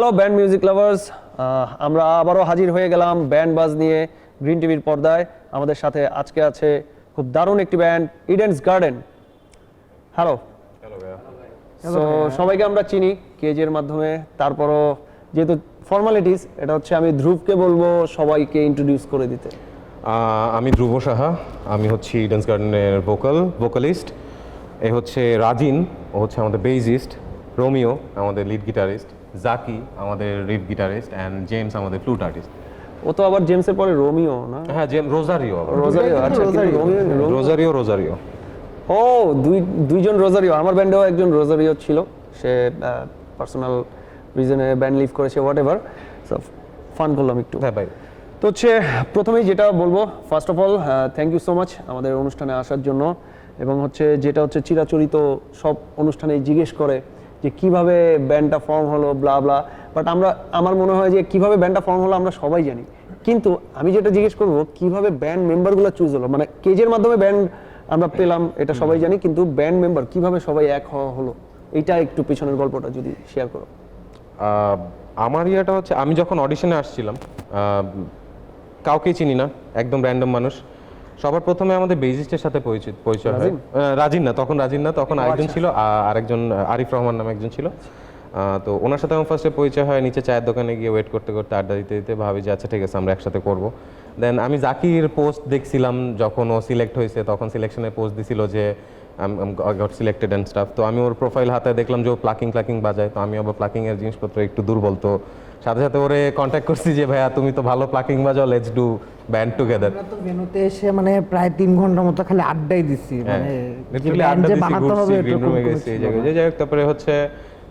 Hello band music lovers, আমরা আবারও হাজির হয়ে গেলাম ব্যান্ড বাজ নিয়ে গ্রিন টিভির পর্দায়। আমাদের সাথে আজকে আছে খুব দারুণ একটি ব্যান্ড, ইডেনস গার্ডেন। হ্যালো। সো সবাইকে আমরা চিনি কেজের মাধ্যমে, তারপরও যেহেতু ফর্মালিটিস, এটা হচ্ছে আমি ধ্রুবকে বলবো সবাইকে ইন্ট্রোডিউস করে দিতে। আমি ধ্রুব সাহা, আমি হচ্ছি ইডেন্স গার্ডেনের ভোকালিস্ট। এ হচ্ছে রাজিন, ও হচ্ছে আমাদের বেসিস্ট। রোমিও আমাদের লিড গিটারিস্ট। জাকি আমাদের লিড গিটারিস্ট অ্যান্ড জেমস আমাদের ফ্লুট আর্টিস্ট। ও তো আবার জেমসের পরে রোমিও না? হ্যাঁ, রোজারিও। আচ্ছা, রোজারিও। ও দুইজন রোজারিও। আমার ব্যান্ডেও একজন রোজারিও ছিল, সে পার্সোনাল রিজনে ব্যান্ড লিভ করেছে, হোয়াট এভার। সো ফান করলাম একটু। হ্যাঁ ভাই। তো হচ্ছে প্রথমেই যেটা বলবো, first of all thank you so much আমাদের অনুষ্ঠানে আসার জন্য। এবং হচ্ছে যেটা হচ্ছে চিরাচরিত সব অনুষ্ঠানে জিজ্ঞেস করে যে কিভাবে ব্যান্ডটা ফর্ম হলো, ব্লা ব্লা। বাট আমার মনে হয় যে কিভাবে ব্যান্ডটা ফর্ম হলো আমরা সবাই জানি, কিন্তু আমি যেটা জিজ্ঞেস করবো কিভাবে ব্যান্ড মেম্বারগুলো চুজ হলো। মানে কেজের মাধ্যমে ব্যান্ড আমরা পেলাম, এটা সবাই জানি, কিন্তু ব্যান্ড মেম্বার কিভাবে সবাই এক হওয়া হলো, এইটা একটু পিছনের গল্পটা যদি শেয়ার করো। আমার ইয়েটা হচ্ছে, আমি যখন অডিশনে আসছিলাম, কাউকেই চিনি না, একদম র্যান্ডম মানুষ। সবার প্রথমে আমাদের বেসিস্টের সাথে পরিচয় হয়। রাজিন না, তখন আরেকজন ছিল, আরেকজন আরিফ রহমান নামে একজন ছিল। তো ওনার সাথে আমার ফার্স্টে পরিচয় হয় নিচে চায়ের দোকানে গিয়ে ওয়েট করতে করতে, আড্ডা দিতে দিতে ভাবি যে আচ্ছা ঠিক আছে আমরা একসাথে করবো। দেন আমি জাকির পোস্ট দেখছিলাম যখন ও সিলেক্ট হয়েছে, তখন সিলেকশনের পোস্ট দিছিল যে গট সিলেক্টেড অ্যান্ড স্টাফ। তো আমি ওর প্রোফাইল হাতে দেখলাম যে ও প্লাকিং বাজায়, তো আমি আবার প্লাকিংয়ের জিনিসপত্র একটু দুর্বল, তো সাথে সাথে ওরে কন্ট্যাক্ট করছি যে ভাইয়া তুমি তো ভালো প্লাকিং বাজাও, লেটস ডু ব্যান্ড টুগেদার। আমরা তো ভেন্যুতে এসে মানে প্রায় 3 ঘন্টার মতো খালি আড্ডাই দিছি, মানে লিটারালি আড্ডা দিছি, ঘুরছি, গ্রিন রুমে গেছি, এই জায়গায় যাই হোক। তারপরে হচ্ছে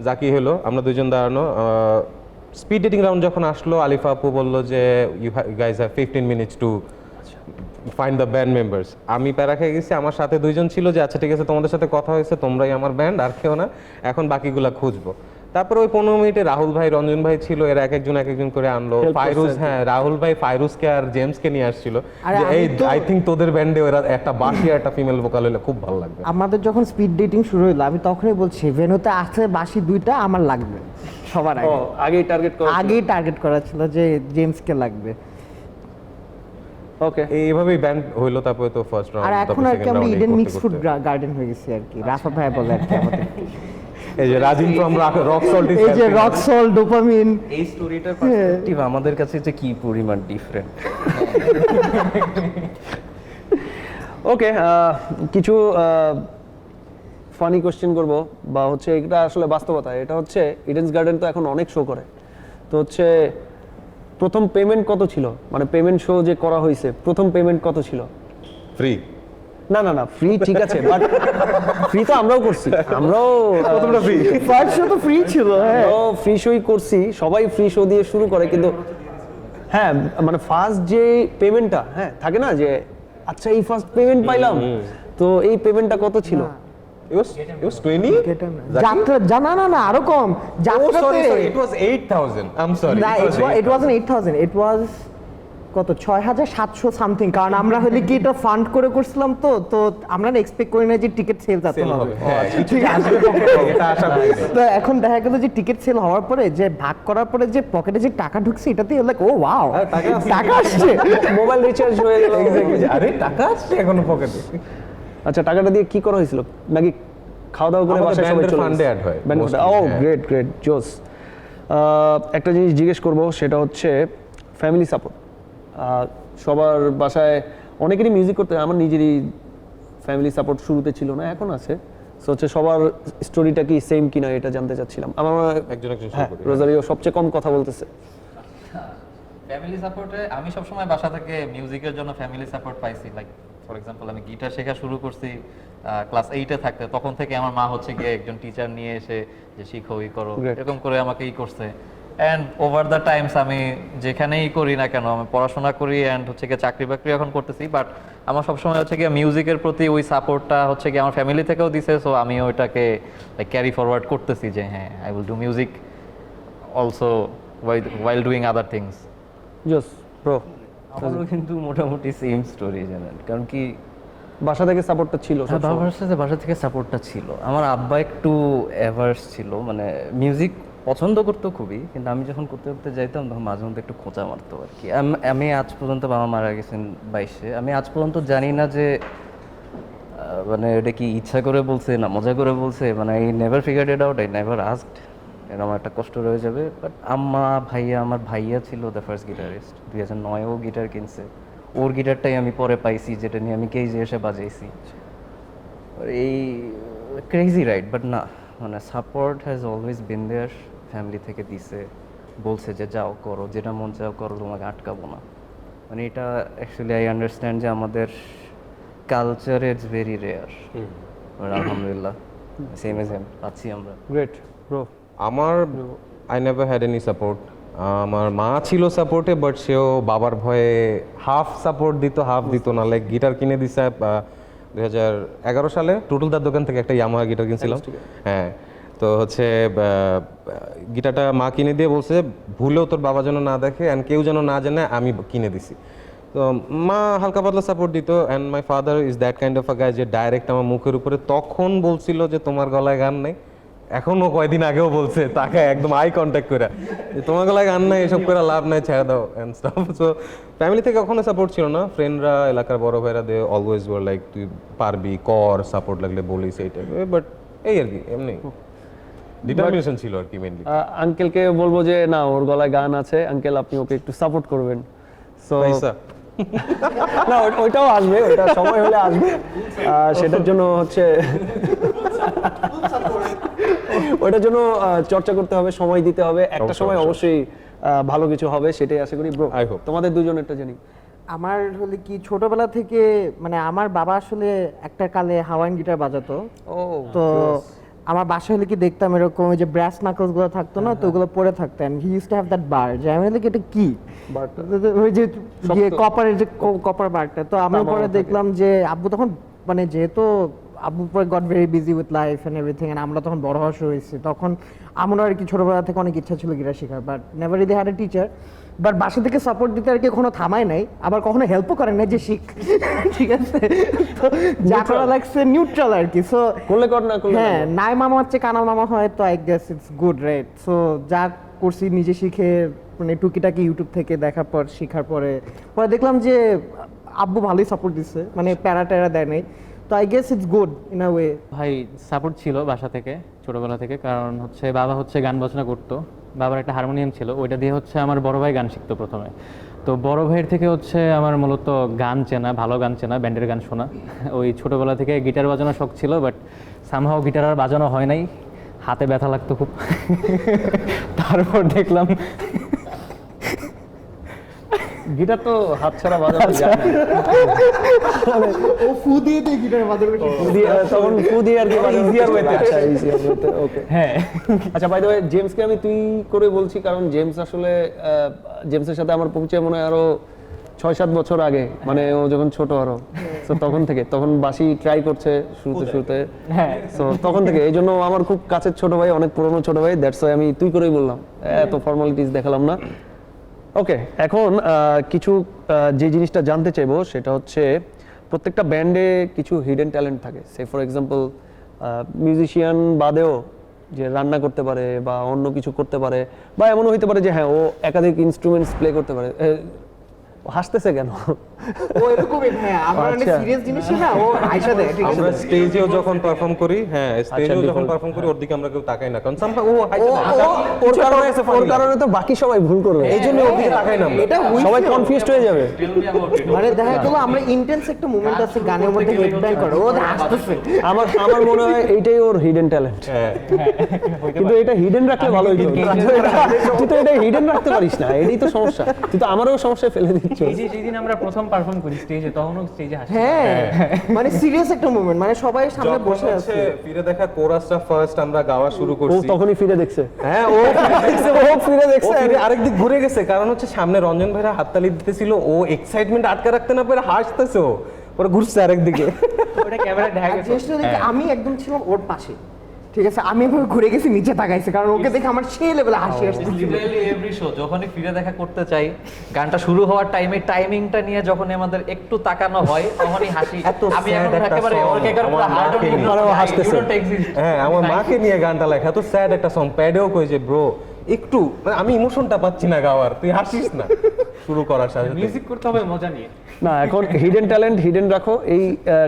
জাকি হলো, আমরা দুজন দাঁড়ানো। স্পিড ডেটিং রাউন্ড যখন আসলো, আলিফা আপু বললো যে you guys have 15 minutes to find the band members. আমি প্যারা খেয়ে গেছি, আমার সাথে দুইজন ছিল যে আচ্ছা ঠিক আছে তোমাদের সাথে কথা হয়েছে, তোমরাই আমার ব্যান্ড, আর কেউ না, এখন বাকিগুলা খুঁজবো। তারপরে ওই 15 মিনিটে রাহুল ভাই, রঞ্জন ভাই ছিল, এরা এক একজন করে আনলো। ফাইরুজ, হ্যাঁ রাহুল ভাই ফাইরুজকে আর জেমসকে নিয়ে আসছিল যে এই আই থিঙ্ক তোদের ব্যান্ডে ওরা একটা বাঁশি আর একটা ফিমেল ভোকাল হলে খুব ভালো লাগবে। আমাদের যখন স্পিড ডেটিং শুরু হলো, আমি তখনই বলছি ভেন্যুতে আছে বাসি 2টা আমার লাগবে সবার আগে। আগেই টার্গেট করা ছিল যে জেমসকে লাগবে। ওকে, এইভাবেই ব্যান্ড হইলো। তারপরে তো ফার্স্ট রাউন্ড, আর এখন আর কি আমরা ইডেন মিক্স ফুড গার্ডেন হয়ে গেছি আর কি, রাফা ভাই বলে আর কি আমাদের। এই যে রাজিন ফ্রম রক সল্ট, এই যে রক সল্ট, ডোপামিন, এই স্টোরিটার পার্সপেক্টিভ আমাদের কাছে যে কি পরিমাণ ডিফারেন্ট। ওকে, কিছু ফানি কোশ্চেন করবো, বা হচ্ছে এটা আসলে বাস্তবতা। এটা হচ্ছে ইডেন্স গার্ডেন তো এখন অনেক শো করে, তো হচ্ছে প্রথম পেমেন্ট কত ছিল? মানে পেমেন্ট শো যে করা হয়েছে, প্রথম পেমেন্ট কত ছিল? ফ্রি? না ফ্রি ঠিক আছে, বাট ফ্রি তো আমরাও করছি, আমরাও প্রথমটা ফ্রি, ফার্স্ট শো তো ফ্রি ছিল। হ্যাঁ, ফ্রি শোই করছি, সবাই ফ্রি শো দিয়ে শুরু করে, কিন্তু হ্যাঁ মানে ফার্স্ট যে পেমেন্টটা, হ্যাঁ থাকে না যে আচ্ছা এই ফার্স্ট পেমেন্ট পাইলাম, তো এই পেমেন্টটা কত ছিল? It was 20? যাত্রা জানা না আরো কম। sorry, it was 8,000. I'm sorry. না, it wasn't 8,000, it was কত 6,700 সামথিং। কারণ আমরা হলে কি এটা ফান্ড করে করছিলাম, তো আমরা না এক্সপেক্ট করি না যে টিকিট সেল যেতে হবে। হ্যাঁ, ঠিক আছে, এটা আশা করি। তো এখন দেখা গেল যে টিকিট সেল হওয়ার পরে যে ভাগ করার পরে যে পকেটে যে টাকা ঢুকছে, এটাতে লাইক ও ওয়াও টাকা আসছে, মোবাইল রিচার্জ হয়ে গেল। আরে টাকা আসছে এখনো পকেটে। আচ্ছা, টাকাটা দিয়ে কি করা হয়েছিল? নাকি খাওয়া দাওয়া করে বাসায় সবাই চলে ফান্ডে অ্যাড হয়? ও গ্রেট জোস। একটা জিনিস জিজ্ঞেস করব, সেটা হচ্ছে ফ্যামিলি সাপোর্ট। সবার বাসায় অনেকেরই মিউজিক করতে, আমার নিজেরই ফ্যামিলি সাপোর্ট শুরুতে ছিল না, এখন আছে। সো হচ্ছে সবার স্টোরিটা কি সেম কিনা এটা জানতে চাচ্ছিলাম। আমার একজন হ্যাঁ, রোজারিও সবচেয়ে কম কথা বলতেছে। ফ্যামিলি সাপোর্টে আমি সবসময় বাসা থেকে মিউজিকের জন্য ফ্যামিলি সাপোর্ট পাইছি। লাইক ফর এক্সাম্পল আমি গিটার শেখা শুরু করছি ক্লাস 8-এ থাকতে, তখন থেকে আমার মা হচ্ছে গিয়ে একজন টিচার নিয়ে এসে যে শিখো ই করো, এরকম করে আমাকে ই করছে। অ্যান্ড ওভার দ্য টাইমস আমি যেখানেই করি না কেন, আমি পড়াশোনা করি অ্যান্ড হচ্ছে গিয়ে চাকরি বাকরি এখন করতেছি, বাট আমার সবসময় হচ্ছে গিয়ে মিউজিকের প্রতি ওই সাপোর্টটা হচ্ছে গিয়ে আমার ফ্যামিলি থেকেও দিছে। সো আমি ওইটাকে লাইক ক্যারি ফরওয়ার্ড করতেছি যে হ্যাঁ I will do music also while doing other things. জোস ব্রো। আমারও কিন্তু মোটামুটি সেম স্টোরি জানেন, কারণ কি বাসা থেকে সাপোর্টটা ছিল? বাবার সাথে বাসা থেকে সাপোর্টটা ছিল। আমার আব্বা একটু অ্যাভার্স ছিল, মানে মিউজিক পছন্দ করতো খুবই, কিন্তু আমি যখন করতে করতে যাইতাম তখন মাঝে মধ্যে একটু খোঁচা মারতো আর কি। আমি আজ পর্যন্ত, বাবা মারা গেছেন 22-এ, আমি আজ পর্যন্ত জানি না যে মানে এটা কি ইচ্ছা করে বলছে না মজা করে বলছে, মানে I never figured it out, I never asked. এরকম একটা কষ্ট রয়ে যাবে। বাট আমার ভাইয়া ছিল দ্য ফার্স্ট গিটারিস্ট, 2009 ও গিটার কিনছে। ওর গিটারটাই আমি পরে পাইছি, যেটা নিয়ে আমি কেজি এসে বাজাইছি। এই ক্রেজি রাইড, বাট না, মানে support has always been there. Family থেকে দিছে, বলছে যে যাও করো, যেটা মন চাও করো, তোমাকে আটকাবো না। মানে এটা অ্যাকচুয়ালি আই আন্ডারস্ট্যান্ড যে আমাদের কালচার ইটস ভেরি রেয়ার। আলহামদুলিল্লাহ সেম পাচ্ছি আমরা। Great bro. আমার I never had any support. আমার মা ছিল সাপোর্টে, বাট সেও বাবার ভয়ে হাফ সাপোর্ট দিত, হাফ দিত না। লাইক গিটার কিনে দিছে 2011 সালে টুটুলদার দোকান থেকে একটা ইয়ামাহা গিটার কিনছিলাম। হ্যাঁ, তো হচ্ছে গিটারটা মা কিনে দিয়ে বলছে ভুলেও তোর বাবা যেন না দেখে অ্যান্ড কেউ যেন না জানে আমি কিনে দিছি। তো মা হালকা পাতলা সাপোর্ট দিত। And my father is that kind of a guy যে ডাইরেক্ট আমার মুখের উপরে তখন বলছিল যে তোমার গলায় গান নেই। এখনো কয়দিন আগেও বলছে, তাকে একদম আই কন্ট্যাক্ট করে যে তোমার গলায় গান নাই, এসব করে লাভ নাই, ছেড়ে দাও অ্যান্ড স্টাফ। সো ফ্যামিলি থেকে কখনো সাপোর্ট ছিল না। ফ্রেন্ডরা, এলাকার বড় ভাইরা দে অলওয়েজ ওয়ার লাইক তুই পারবি, কর, সাপোর্ট লাগলে বলিস, এই টাইপের। বাট এই আর কি, এমনি ডিটারমিনেশন ছিল আর কি মেইনলি। আঙ্কেলকে বলবো যে না, ওর গলায় গান আছে আঙ্কেল, আপনি ওকে একটু সাপোর্ট করবেন। সো পয়সা না, ওইটাও আসবে, ওইটা সময় হলে আসবে। সেটার জন্য হচ্ছে ওইটার জন্য চর্চা করতে হবে, সময় দিতে হবে। একটা সময় অবশ্যই ভালো কিছু হবে, সেটাই আশা করি ব্রো। I hope. তোমাদের দুজনেরটা জানি। আমার হলে কি ছোটবেলা থেকে, মানে আমার বাবা আসলে একটা কালে হাওয়াইন গিটার বাজাতো। তো আমার বাসায় হলে কি দেখতাম এরকম ওই যে ব্রাস নাকলস গুলো থাকতো না, তো ওগুলো পরে থাকতেন। He use to have that bar, যে আমি হলে কি এটা কি ওই যে কপারের যে কপার বারটা। তো আমি পরে দেখলাম যে আব্বু তখন, মানে যেহেতু আব্বু পরে got very busy with life and everything, and আমরা তখন বড় হওয়া শুরু হয়েছি, তখন আমরা আর কি ছোটবেলা থেকে অনেক ইচ্ছা ছিল গিটার শেখার, but never really had a teacher. But বাসা থেকে সাপোর্ট দিতে আর কি কখনো থামায় নাই, আবার কখনো হেল্পও করেন নাই যে শিখ। ঠিক আছে, তো যা করা লাগছে নিউট্রাল আর কি। সো করলে কর, না করলে হ্যাঁ, নাই মামা হচ্ছে কানা মামা হয়, তো I guess it's good, right? So যা করছি নিজে শিখে, মানে টুকিটাকি ইউটিউব থেকে দেখার পর, শেখার পরে দেখলাম যে আব্বু ভালোই সাপোর্ট দিচ্ছে, মানে প্যারা ট্যারা দেয় নাই। তো I guess it's good in a way. ভাই সাপোর্ট ছিল বাসা থেকে, ছোটবেলা থেকে। কারণ হচ্ছে বাবা হচ্ছে গান বাজনা করতো, বাবার একটা হারমোনিয়াম ছিল, ওইটা দিয়ে হচ্ছে আমার বড় ভাই গান শিখতো প্রথমে। তো বড় ভাইয়ের থেকে হচ্ছে আমার মূলত গান চেনা, ভালো গান চেনা, ব্যান্ডের গান শোনা। ওই ছোটবেলা থেকে গিটার বাজানোর শখ ছিল, বাট সামহাও গিটার আর বাজানো হয় নাই, হাতে ব্যথা লাগতো খুব। তারপর দেখলাম গিটার তো হাত ছাড়া বাজানো যায় না। ও ফু দিয়ে দিয়ে গিটার বাজাবে, তখন ফু দিয়ে আর কি ইজিয়ার ওয়েতে। আচ্ছা, ইজিয়ার ওয়েতে, ওকে। হ্যাঁ। আচ্ছা, বাই দ্য ওয়ে, জেমসকে আমি তুই করে বলছি কারণ জেমস আসলে জেমসের সাথে আমার পরিচয় মনে হয় আরো 6-7 বছর আগে, মানে ও যখন ছোট আরো। তো তখন থেকে, তখন বাঁশি ট্রাই করছে শুরুতে। হ্যাঁ, সো তখন থেকে, এই জন্য আমার খুব কাছের ছোট ভাই, অনেক পুরনো ছোট ভাই, দ্যাটস ওয়াই আমি তুই করেই বললাম, এত ফর্মালিটিস দেখালাম না। ওকে, এখন কিছু যে জিনিসটা জানতে চাইবো সেটা হচ্ছে প্রত্যেকটা ব্যান্ডে কিছু হিডেন ট্যালেন্ট থাকে। সে ফর এক্সাম্পল মিউজিশিয়ান বাদেও যে রান্না করতে পারে বা অন্য কিছু করতে পারে, বা এমনও হইতে পারে যে হ্যাঁ ও একাধিক ইনস্ট্রুমেন্টস প্লে করতে পারে। হাসতেছে কেন? ও এরকমই। হ্যাঁ, আমরা অনেক আচ্ছা। সিরিয়াস জিনিস না, ও আইসা দেয়। ঠিক আছে, আমরা স্টেজেও যখন পারফর্ম করি, হ্যাঁ স্টেজেও যখন পারফর্ম করি, ওর দিকে আমরা কেউ তাকাই না, কারণ সামহাউ ও ওর কারণে তো বাকি সবাই ভুল করবে, এই জন্য ওর দিকে তাকাই না আমরা। এটা সবাই কনফিউজড হয়ে যাবে। মানে দেখা গেল আমরা ইন্টেন্স একটা মোমেন্ট আছে গানের মধ্যে হেডব্যাং করে, ও হাসতেছে। আমার মনে হয় এইটাই ওর হিডেন ট্যালেন্ট। হ্যাঁ, কিন্তু এটা হিডেন রাখলে ভালো হইতো। তুই তো এটা হিডেন রাখতে পারিস না, এটাই তো সমস্যা। তুই তো আমারও সমস্যায় ফেলে দিচ্ছিস। যেদিন আমরা প্রথম পারফর্ম করি স্টেজে, তখনও স্টেজে হাসি। হ্যাঁ, মানে সিরিয়াস একটা মোমেন্ট, মানে সবাই সামনে যখন বসে হচ্ছে আছে। ফিরে দেখা কোরাসটা ফার্স্ট আমরা গাওয়া শুরু ও করছি, তখনই ফিরে দেখছে। হ্যাঁ ও ফিরে দেখছে, আরেক দিক ঘুরে গেছে, কারণ হচ্ছে সামনে রঞ্জন ভাইরা হাততালি দিতেছিল, ও এক্সাইটমেন্ট আটকে রাখতে না পেরে হাসতেছে, ও পরে ঘুরছে আরেক দিকে। ওটা ক্যামেরা দেখা আর গেছে। জিনিসটা দেখে আমি একদম ছিলাম ওর পাশে, ঠিক আছে, আমি এভাবে ঘুরে গেছি নিচে তাকাইছি, কারণ ওকে দেখে আমার সেই লেভেলে হাসি আসছে। লিটারালি এভরি শো যখনই ফিরে দেখা করতে চাই, গানটা শুরু হওয়ার টাইমিংটা নিয়ে যখনই আমাদের একটু তাকানো হয় তখনই হাসি। আমি sad এখন একটা একেবারে song, ওর কেকার পুরো আমার হার্ট মাকে নিয়ে। আরো হাসতেছে। হ্যাঁ, আমার মাকে নিয়ে গানটা লেখা, এত স্যাড একটা সং, প্যাডেও কইছে ব্রো একটু মানে আমি ইমোশনটা পাচ্ছি না গাওয়ার, তুই হাসিস না শুরু করার সাথে সাথে। মিউজিক করতে হবে মজা নিয়ে। না, এখন হিডেন ট্যালেন্ট হিডেন রাখো, এই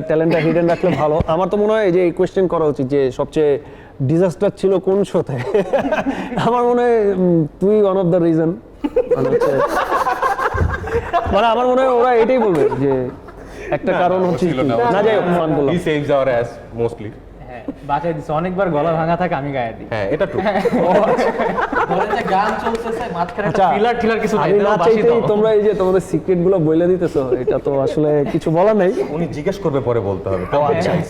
ট্যালেন্টটা হিডেন রাখলে ভালো। আমার তো মনে হয় যে এই কোয়েশ্চেন করা উচিত যে সবচেয়ে ডিজাস্টার ছিল কোন শোতে। আমার মনে হয় তুই ওয়ান অফ দ্য রিজন, মানে হচ্ছে মানে আমার মনে হয় ওরা এটাই বলবে যে একটা কারণ হচ্ছে ছিল তুই। না, না যাই হোক, ফান করলাম। হি সেভস আওয়ার অ্যাস মোস্টলি। হ্যাঁ, বাঁচাই দিছে, অনেকবার গলা ভাঙা থাকে আমি গায়ে দিই। হ্যাঁ, এটা ট্রু। ধরেন যে গান চলতেছে মাঝখানে একটা আচ্ছা, ফিলার টিলার কিছু নাই, আমি না তাও বাঁশি চাইতেই দাও। তোমরা এই যে তোমাদের সিক্রেট গুলো বলে দিতেছো, এটা তো আসলে কিছু বলা নেই। উনি জিজ্ঞেস করবে পরে বলতে হবে।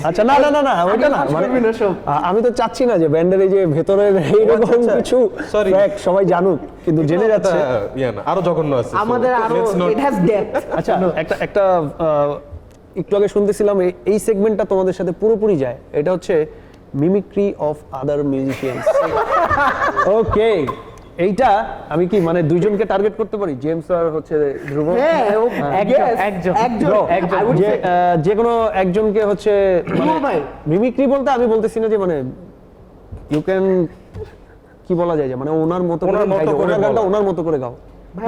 আচ্ছা, না না না না, ওইটা না, মানে আমি তো চাচ্ছি না যে ব্যান্ডের এই যে ভেতরের এইরকম আচ্ছা, কিছু sorry. fact সবাই জানুক, কিন্তু জেনে যাচ্ছে। ইয়া না, আরো জঘন্য আছে। So, আমাদের আরো let's not- it has depth. আচ্ছা, একটা একটু আগে শুনতেছিলাম এই সেগমেন্টটা তোমাদের সাথে পুরোপুরি যায়, এটা হচ্ছে মিমিক্রি অফ আদার মিউজিশিয়ানস। ওকে, এইটা আমি কি মানে দুইজনকে টার্গেট করতে পারি, জেমস আর হচ্ছে ধ্রুব? হ্যাঁ, একজন। যে কোনো একজনকে হচ্ছে ধ্রুব ভাই। মিমিক্রি বলতে আমি বলতেছি না যে মানে ইউ ক্যান, কি বলা যায় যে মানে ওনার মতো করে ওনার মতো গাইতে, করে ওনার গানটা বলো। ওনার মতো করে গাও।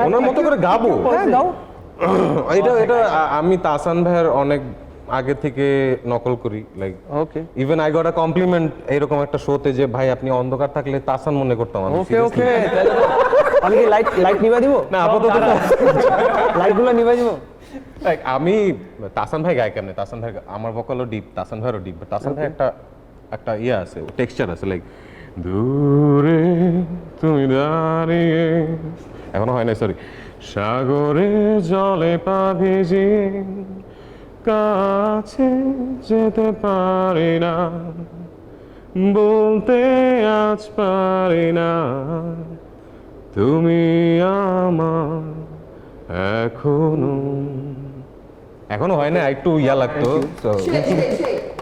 ওনার মতো করে গাবো। হ্যাঁ, গাও। এটা আমি তাসান ভাইয়ের অনেক আগে থেকে নকল করি, like okay even I got a complement এরকম একটা শোতে যে ভাই আপনি অন্ধকার থাকলে তাসান মনে করতাম আমি। ওকে ওকে, আমি কি লাইট নিভাই দিব? না আপাতত লাইটগুলো নিভাই দিব? Like, আমি তাসান ভাই গায় কেন, তাসান ভাই আমার ভোকালও deep, Tahsan ভাইয়েরও deep, but Tahsan ভাই একটা ইয়ে আছে, টেক্সচার আছে, লাইক দূরে তুমি দাঁড়িয়ে, এখনো হয় না, সরি, সাগরে জলে পা ভিজি কাছে যেতে পারি না, বলতে আজ পারি না তুমি আমার এখনো হয় না, একটু ইয়া লাগতো। So,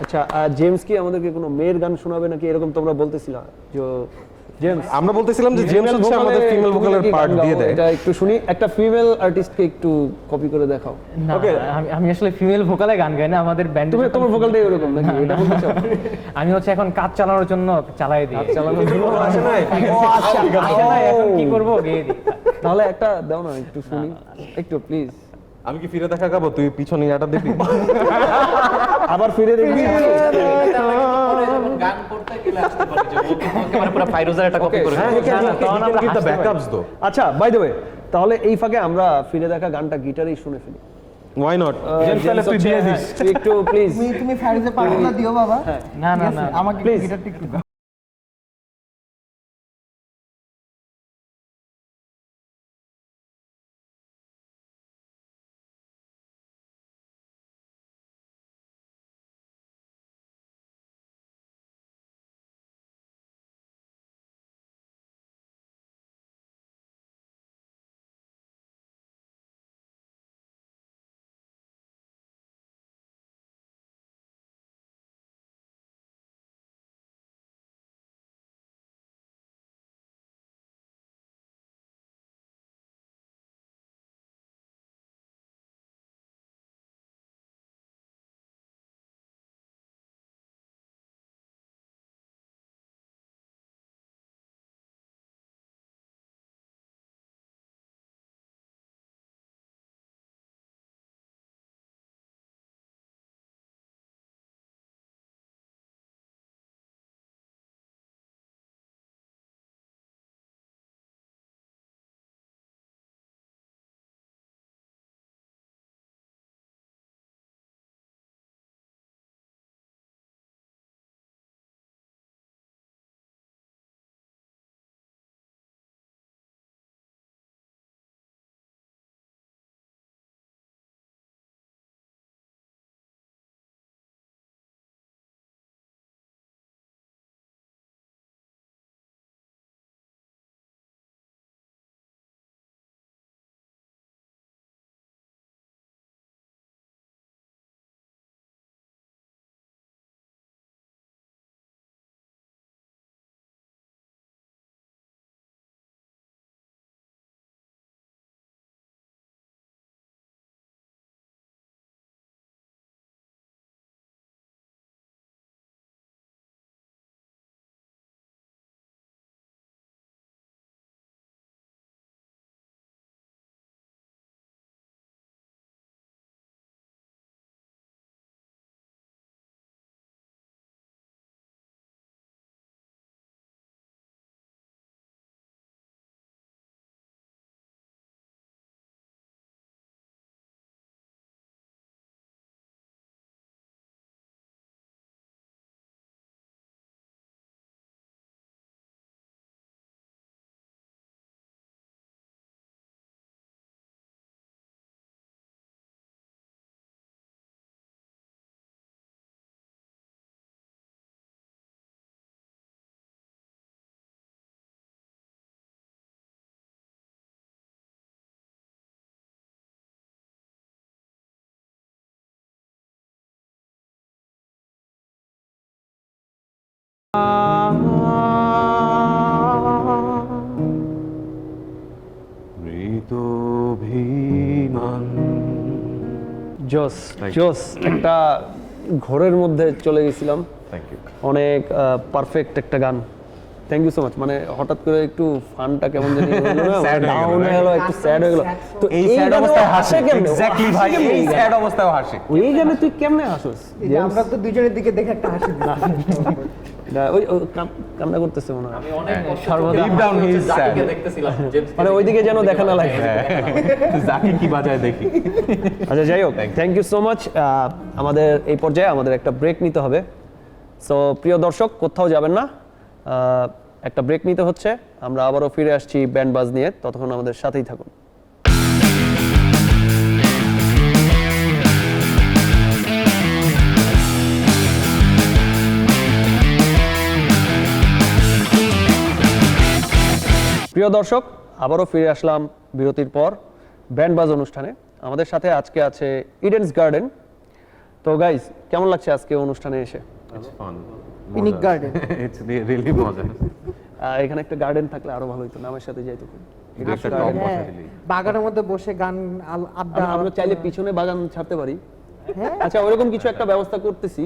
আচ্ছা, জেমস কি আমাদেরকে কোনো মেয়ের গান শোনাবে নাকি এরকম তোমরা বলতেছিলা যে জেমস? আমরা বলতেছিলাম যে জেমস হচ্ছে আমাদের ফিমেল ভোকালের পার্ট দিয়ে দেয়। এটা একটু শুনি, একটা ফিমেল আর্টিস্টকে একটু কপি করে দেখাও। না, ওকে, আমি আসলে ফিমেল ভোকালে গান গাই না, আমাদের ব্যান্ডে তুমি তোমার ভোকালটাই এরকম নাকি, এটা বলতে চাও? আমি হচ্ছে এখন কাজ চালানোর জন্য চালাই দিই। চালানোর জন্য আসে নাই? ও আচ্ছা, আসে না, এখন কি করব গেয়ে দিই। তাহলে একটা দাও না, একটু শুনি, একটু প্লিজ। আমি কি ফিরে দেখা খাবো, তুই পিছনে ইয়াটা দিবি? আবার ফিরে দেখি। পরে যখন গান করতে গেলে আসতে পারি যে ওকে একেবারে পুরো ফাইরোজার একটা কপি করে হ্যাঁ, দিই। তখন আমরা Give the হাসতে পারি। backups though. আচ্ছা, বাই দ্য ওয়ে, তাহলে এই ফাঁকে আমরা ফিরে দেখা গানটা গিটারেই শুনে ফেলি। Why not? জেমস, তাহলে তুই দিয়ে দিস। তুই একটু প্লিজ। তুমি ফারিজে পার্টটা দিও বাবা। না না না, আমাকে Please. গিটারটা একটু দাও। অভিমান। জোস জোস, একটা ঘোরের মধ্যে চলে গেছিলাম। Thank you. অনেক পারফেক্ট একটা গান। Thank you so much. মানে হঠাৎ করে একটু ফানটা কেমন জানি হলো না, Sad হয়ে গেল, ডাউন হয়ে গেল, একটু স্যাড হয়ে গেল। তো এই স্যাড গানেও অবস্থায় হাসে হাসে কেমনে? এক্স্যাক্টলি ভাই, এই স্যাড অবস্থায় হাসে। ওই গানে তুই কেমনে হাসোস? এই যে আমরা তো দুজনের দিকে দেখে একটা হাসি দিলাম। না, ওই কান্না করতেছে মনে হয়। আমি অনেক কষ্ট সর্বদা করে deep down he is জাকিকে sad. দেখতেছিলাম, জেমসকে মানে ওইদিকে যেন দেখা না লাগে। জাকি কি বাজায় দেখি। আচ্ছা, যাই হোক, থ্যাংক ইউ সো মাচ। আমাদের এই পর্যায়ে আমাদের একটা ব্রেক নিতে হবে। সো প্রিয় দর্শক, কোথাও যাবেন না, একটা ব্রেক নিতে হচ্ছে। আমরা আবারও ফিরে আসছি ব্যান্ড বাজ নিয়ে, ততক্ষণ আমাদের সাথেই থাকুন। প্রিয় দর্শক, আবারও ফিরে আসলাম বিরতির পর ব্যান্ড বাজ অনুষ্ঠানে। আমাদের সাথে আজকে আছে ইডেন্স গার্ডেন। তো গাইজ, কেমন লাগছে আজকে অনুষ্ঠানে এসে? It's fun. Picnic মজা। garden. It's really মজা। এখানে একটা গার্ডেন থাকলে আরো ভালো হতো, নামের সাথে যাইতো। এটা একটা টপ বসে হ্যাঁ, দিলি। বাগানের মধ্যে বসে গান আড্ডা। আমরা চাইলে পিছনে বাগান ছাড়তে পারি। আচ্ছা, ওইরকম কিছু একটা ব্যবস্থা করতেছি।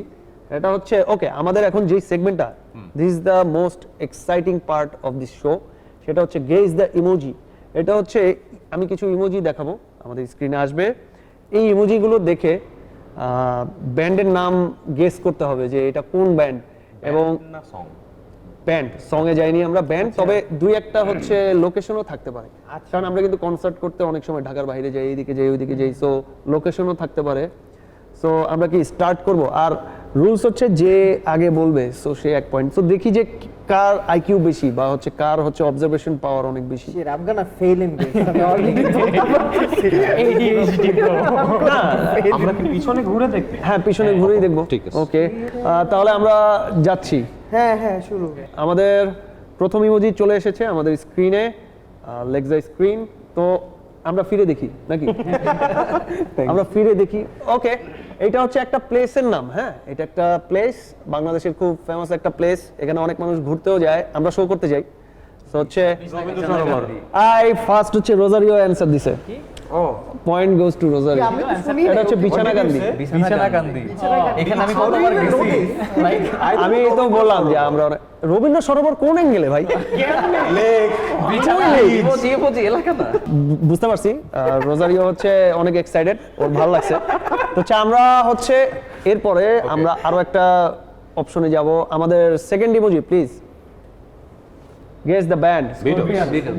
এটা হচ্ছে ওকে, আমাদের এখন যে সেগমেন্টটা, this is the most exciting part of this show, সেটা হচ্ছে গেস দ্য ইমোজি। এটা হচ্ছে আমি কিছু ইমোজি দেখাবো, আমাদের স্ক্রিনে আসবে। এই ইমোজিগুলো দেখে ব্যান্ডের নাম গেস করতে হবে যে এটা কোন ব্যান্ড। এবং না সং। ব্যান্ড সঙ্গে যাইনি আমরা, ব্যান্ড তবে দুই একটা হচ্ছে লোকেশনও থাকতে পারে। কারণ আমরা কিন্তু কনসার্ট করতে অনেক সময় ঢাকার বাইরে যাই, এইদিকে যাই ওইদিকে যাই, সো লোকেশনও থাকতে পারে। সো আমরা কি স্টার্ট করব? আর রুলস হচ্ছে যে আগে বলবে সো সে এক পয়েন্ট। সো দেখি যে কার আইকিউ বেশি বা হচ্ছে কার হচ্ছে অবজারভেশন পাওয়ার অনেক বেশি। Shit, I'm gonna fail in this. আমি already আমরা কি পিছনে ঘুরে দেখতে? হ্যাঁ, পিছনে ঘুরেই দেখবো। ঠিক আছে। ওকে, তাহলে আমরা যাচ্ছি। হ্যাঁ শুরু। আমাদের প্রথম ইমোজি চলে এসেছে আমাদের স্ক্রিনে, লেটস দ্য স্ক্রিন। তো আমরা ফিরে দেখি নাকি? আমরা ফিরে দেখি। ওকে, এটা হচ্ছে একটা প্লেসের নাম। হ্যাঁ, এটা একটা প্লেস, বাংলাদেশের খুব ফেমাস একটা প্লেস। এখানে অনেক মানুষ ঘুরতেও যায়, আমরা শো করতে যাই। তো হচ্ছে ফার্স্ট হচ্ছে রোজারিও অ্যানসার দিছে। Point goes to Rosario. আমি তো শুনি এটা হচ্ছে বিছানা গান্ধী। বিছানা কান্দি। এখানে আমি কতবার গেছি। আমি তো বললাম যে আমরা রবীন্দ্র সরোবর কোন অ্যাঙ্গেলে ভাই? ইমোজি এলাকা না। বুঝতে পারছি, রোজারিও হচ্ছে অনেক এক্সাইটেড, ওর ভালো লাগছে। তো হচ্ছে আমরা হচ্ছে এরপরে আমরা আরো একটা অপশনে যাব। আমাদের second emoji please, guess the band.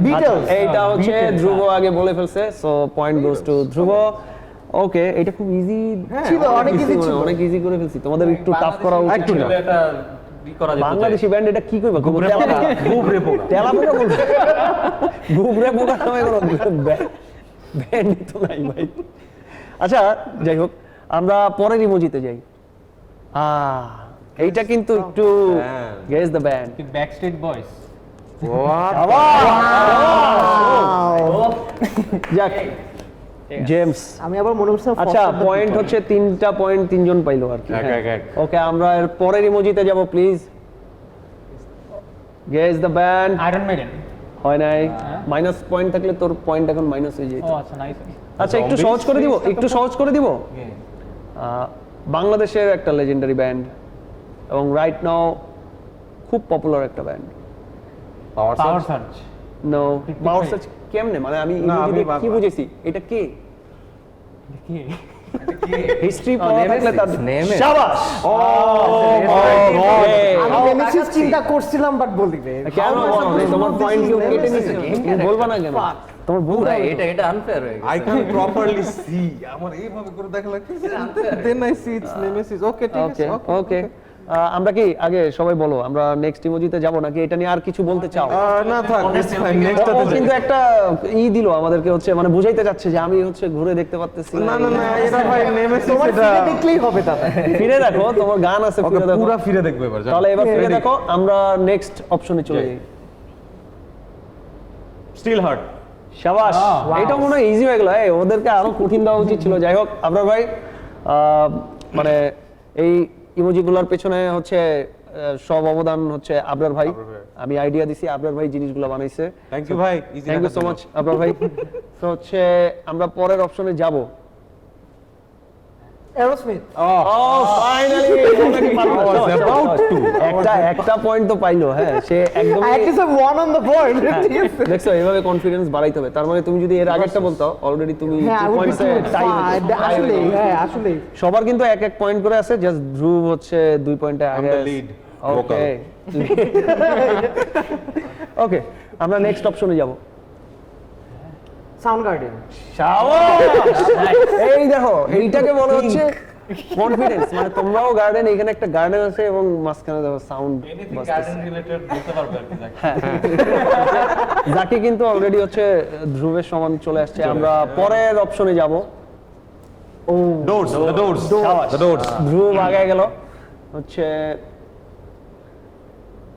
Beatles. এইটা হচ্ছে ধ্রুব আগে বলে ফেলছে, সো পয়েন্ট গোস টু ধ্রুব। ওকে, এটা খুব ইজি ছিল, অনেক easy ছিল। অনেক ইজি করে ফেলছি। তোমাদের একটু টাফ করা উচিত ছিল। এটা করা যেত। বাংলাদেশি ব্যান্ড এটা কি করবে? গুবরে পোকা। তেলা পোকা বলবে। গুবরে পোকা নামে কোনো ব্যান্ড তো নাই ভাই। আচ্ছা, যাই হোক, আমরা পরের ইমোজিতে যাই। এইটা কিন্তু একটু guess the band. Backstreet boys. যাক, জেমস। আমি আবার মনে করছিলাম আচ্ছা, first of the পয়েন্ট হচ্ছে 3টা পয়েন্ট 3 জন পাইলো আর কি। এক। ওকে, আমরা এর পরের ইমোজিতে যাব please. Guess the band. Iron maiden. হয় নাই, মাইনাস পয়েন্ট থাকলে তোর পয়েন্ট এখন মাইনাস হয়ে যেত। ও আচ্ছা, নাইস। আচ্ছা, একটু সহজ করে দিব, একটু সহজ করে দিব। বাংলাদেশের একটা লেজেন্ডারি ব্যান্ড এবং রাইট নাও খুব পপুলার একটা ব্যান্ড। পাওয়ার সার্চ। নো, পাওয়ার সার্চ কেমনে? মানে আমি কি বুঝেছি, এটা কে? হিস্ট্রি পড়া থাকলে তার শাবাশ। আমি নেমেসিস চিন্তা করছিলাম বাট বলি রে। কেন বলো না? তোমার পয়েন্ট কি কেটে নিছে? তুমি বলবা না কেন? তোমার ভুল ভাই, হয়ে এটা আনফেয়ার হয়ে গেছে। I can't properly see. আমার এইভাবে করে দেখা লাগতেছে। Then I see it's Nemesis. Okay, ঠিক আছে। ওকে ওকে। আমরা কি আগে সবাই বলো, আমরা নেক্সট ইমোজিতে যাব নাকি এটা নিয়ে আর কিছু বলতে চাও? না থাক, নেক্সট ও কিন্তু একটা দিল আমাদেরকে, হচ্ছে মানে বুঝাইতে যাচ্ছে যে আমি হচ্ছে ঘুরে দেখতে পারতেছি না এটা ভাই নেমেসিস তোমার এটা ফিরে দেখলেই হবে দাদা। ফিরে দেখো, তোমার গান আছে, ওকে ফিরে দেখো। পুরো ফিরে দেখবো এবার। তাহলে এবার ফিরে দেখো, আমরা নেক্সট অপশনে চলে যাই। Still heart. শাবাশ, এটা মনে হয় ইজি হয়ে গেল। ওদেরকে আরো কঠিন দেওয়া উচিত ছিল। যাই হোক, আপনার ভাই মানে এই ইমোজিগুলোর পেছনে হচ্ছে সব অবদান হচ্ছে আবরার ভাই। আমি আইডিয়া দিছি, আবরার ভাই জিনিসগুলো বানাইছে। থ্যাংক ইউ ভাই, easy থ্যাংক ইউ রাখার সো জন্য। মাচ আবরার ভাই। তো হচ্ছে আমরা পরের অপশনে যাব। এরোস্মিথ। ফাইনালি একটা পয়েন্ট তো পাইলো। হ্যাঁ, সে একদম At least I'm one on the board. ঠিক আছে? দেখছো, এইভাবে কনফিডেন্স বাড়াইতে হবে। তার মানে তুমি যদি এর আগেরটা বলতো অলরেডি তুমি হ্যাঁ, I 2 would be পয়েন্টসে too tie far. আসলেই, হ্যাঁ, আসলেই। সবার কিন্তু এক এক পয়েন্ট করে আছে, জাস্ট ধ্রুব হচ্ছে 2 পয়েন্টে আগে the আছে। lead ওকে ওকে, আমরা নেক্সট অপশনে যাব। Sound garden. এই দেখো, এইটাকে বলা হচ্ছে কনফিডেন্স। মানে তোমরাও গার্ডেন, এখানে একটা গার্ডেন আছে এবং মাঝখানে দেখো সাউন্ড। এনিথিং গার্ডেন রিলেটেড বলতে পারবে আর কি যাকে। যাকে কিন্তু অলরেডি হচ্ছে ধ্রুবের সমান চলে আসছে। আমরা পরের অপশনে যাব। Doors, the doors, the doors. ধ্রুব আগে গেল হচ্ছে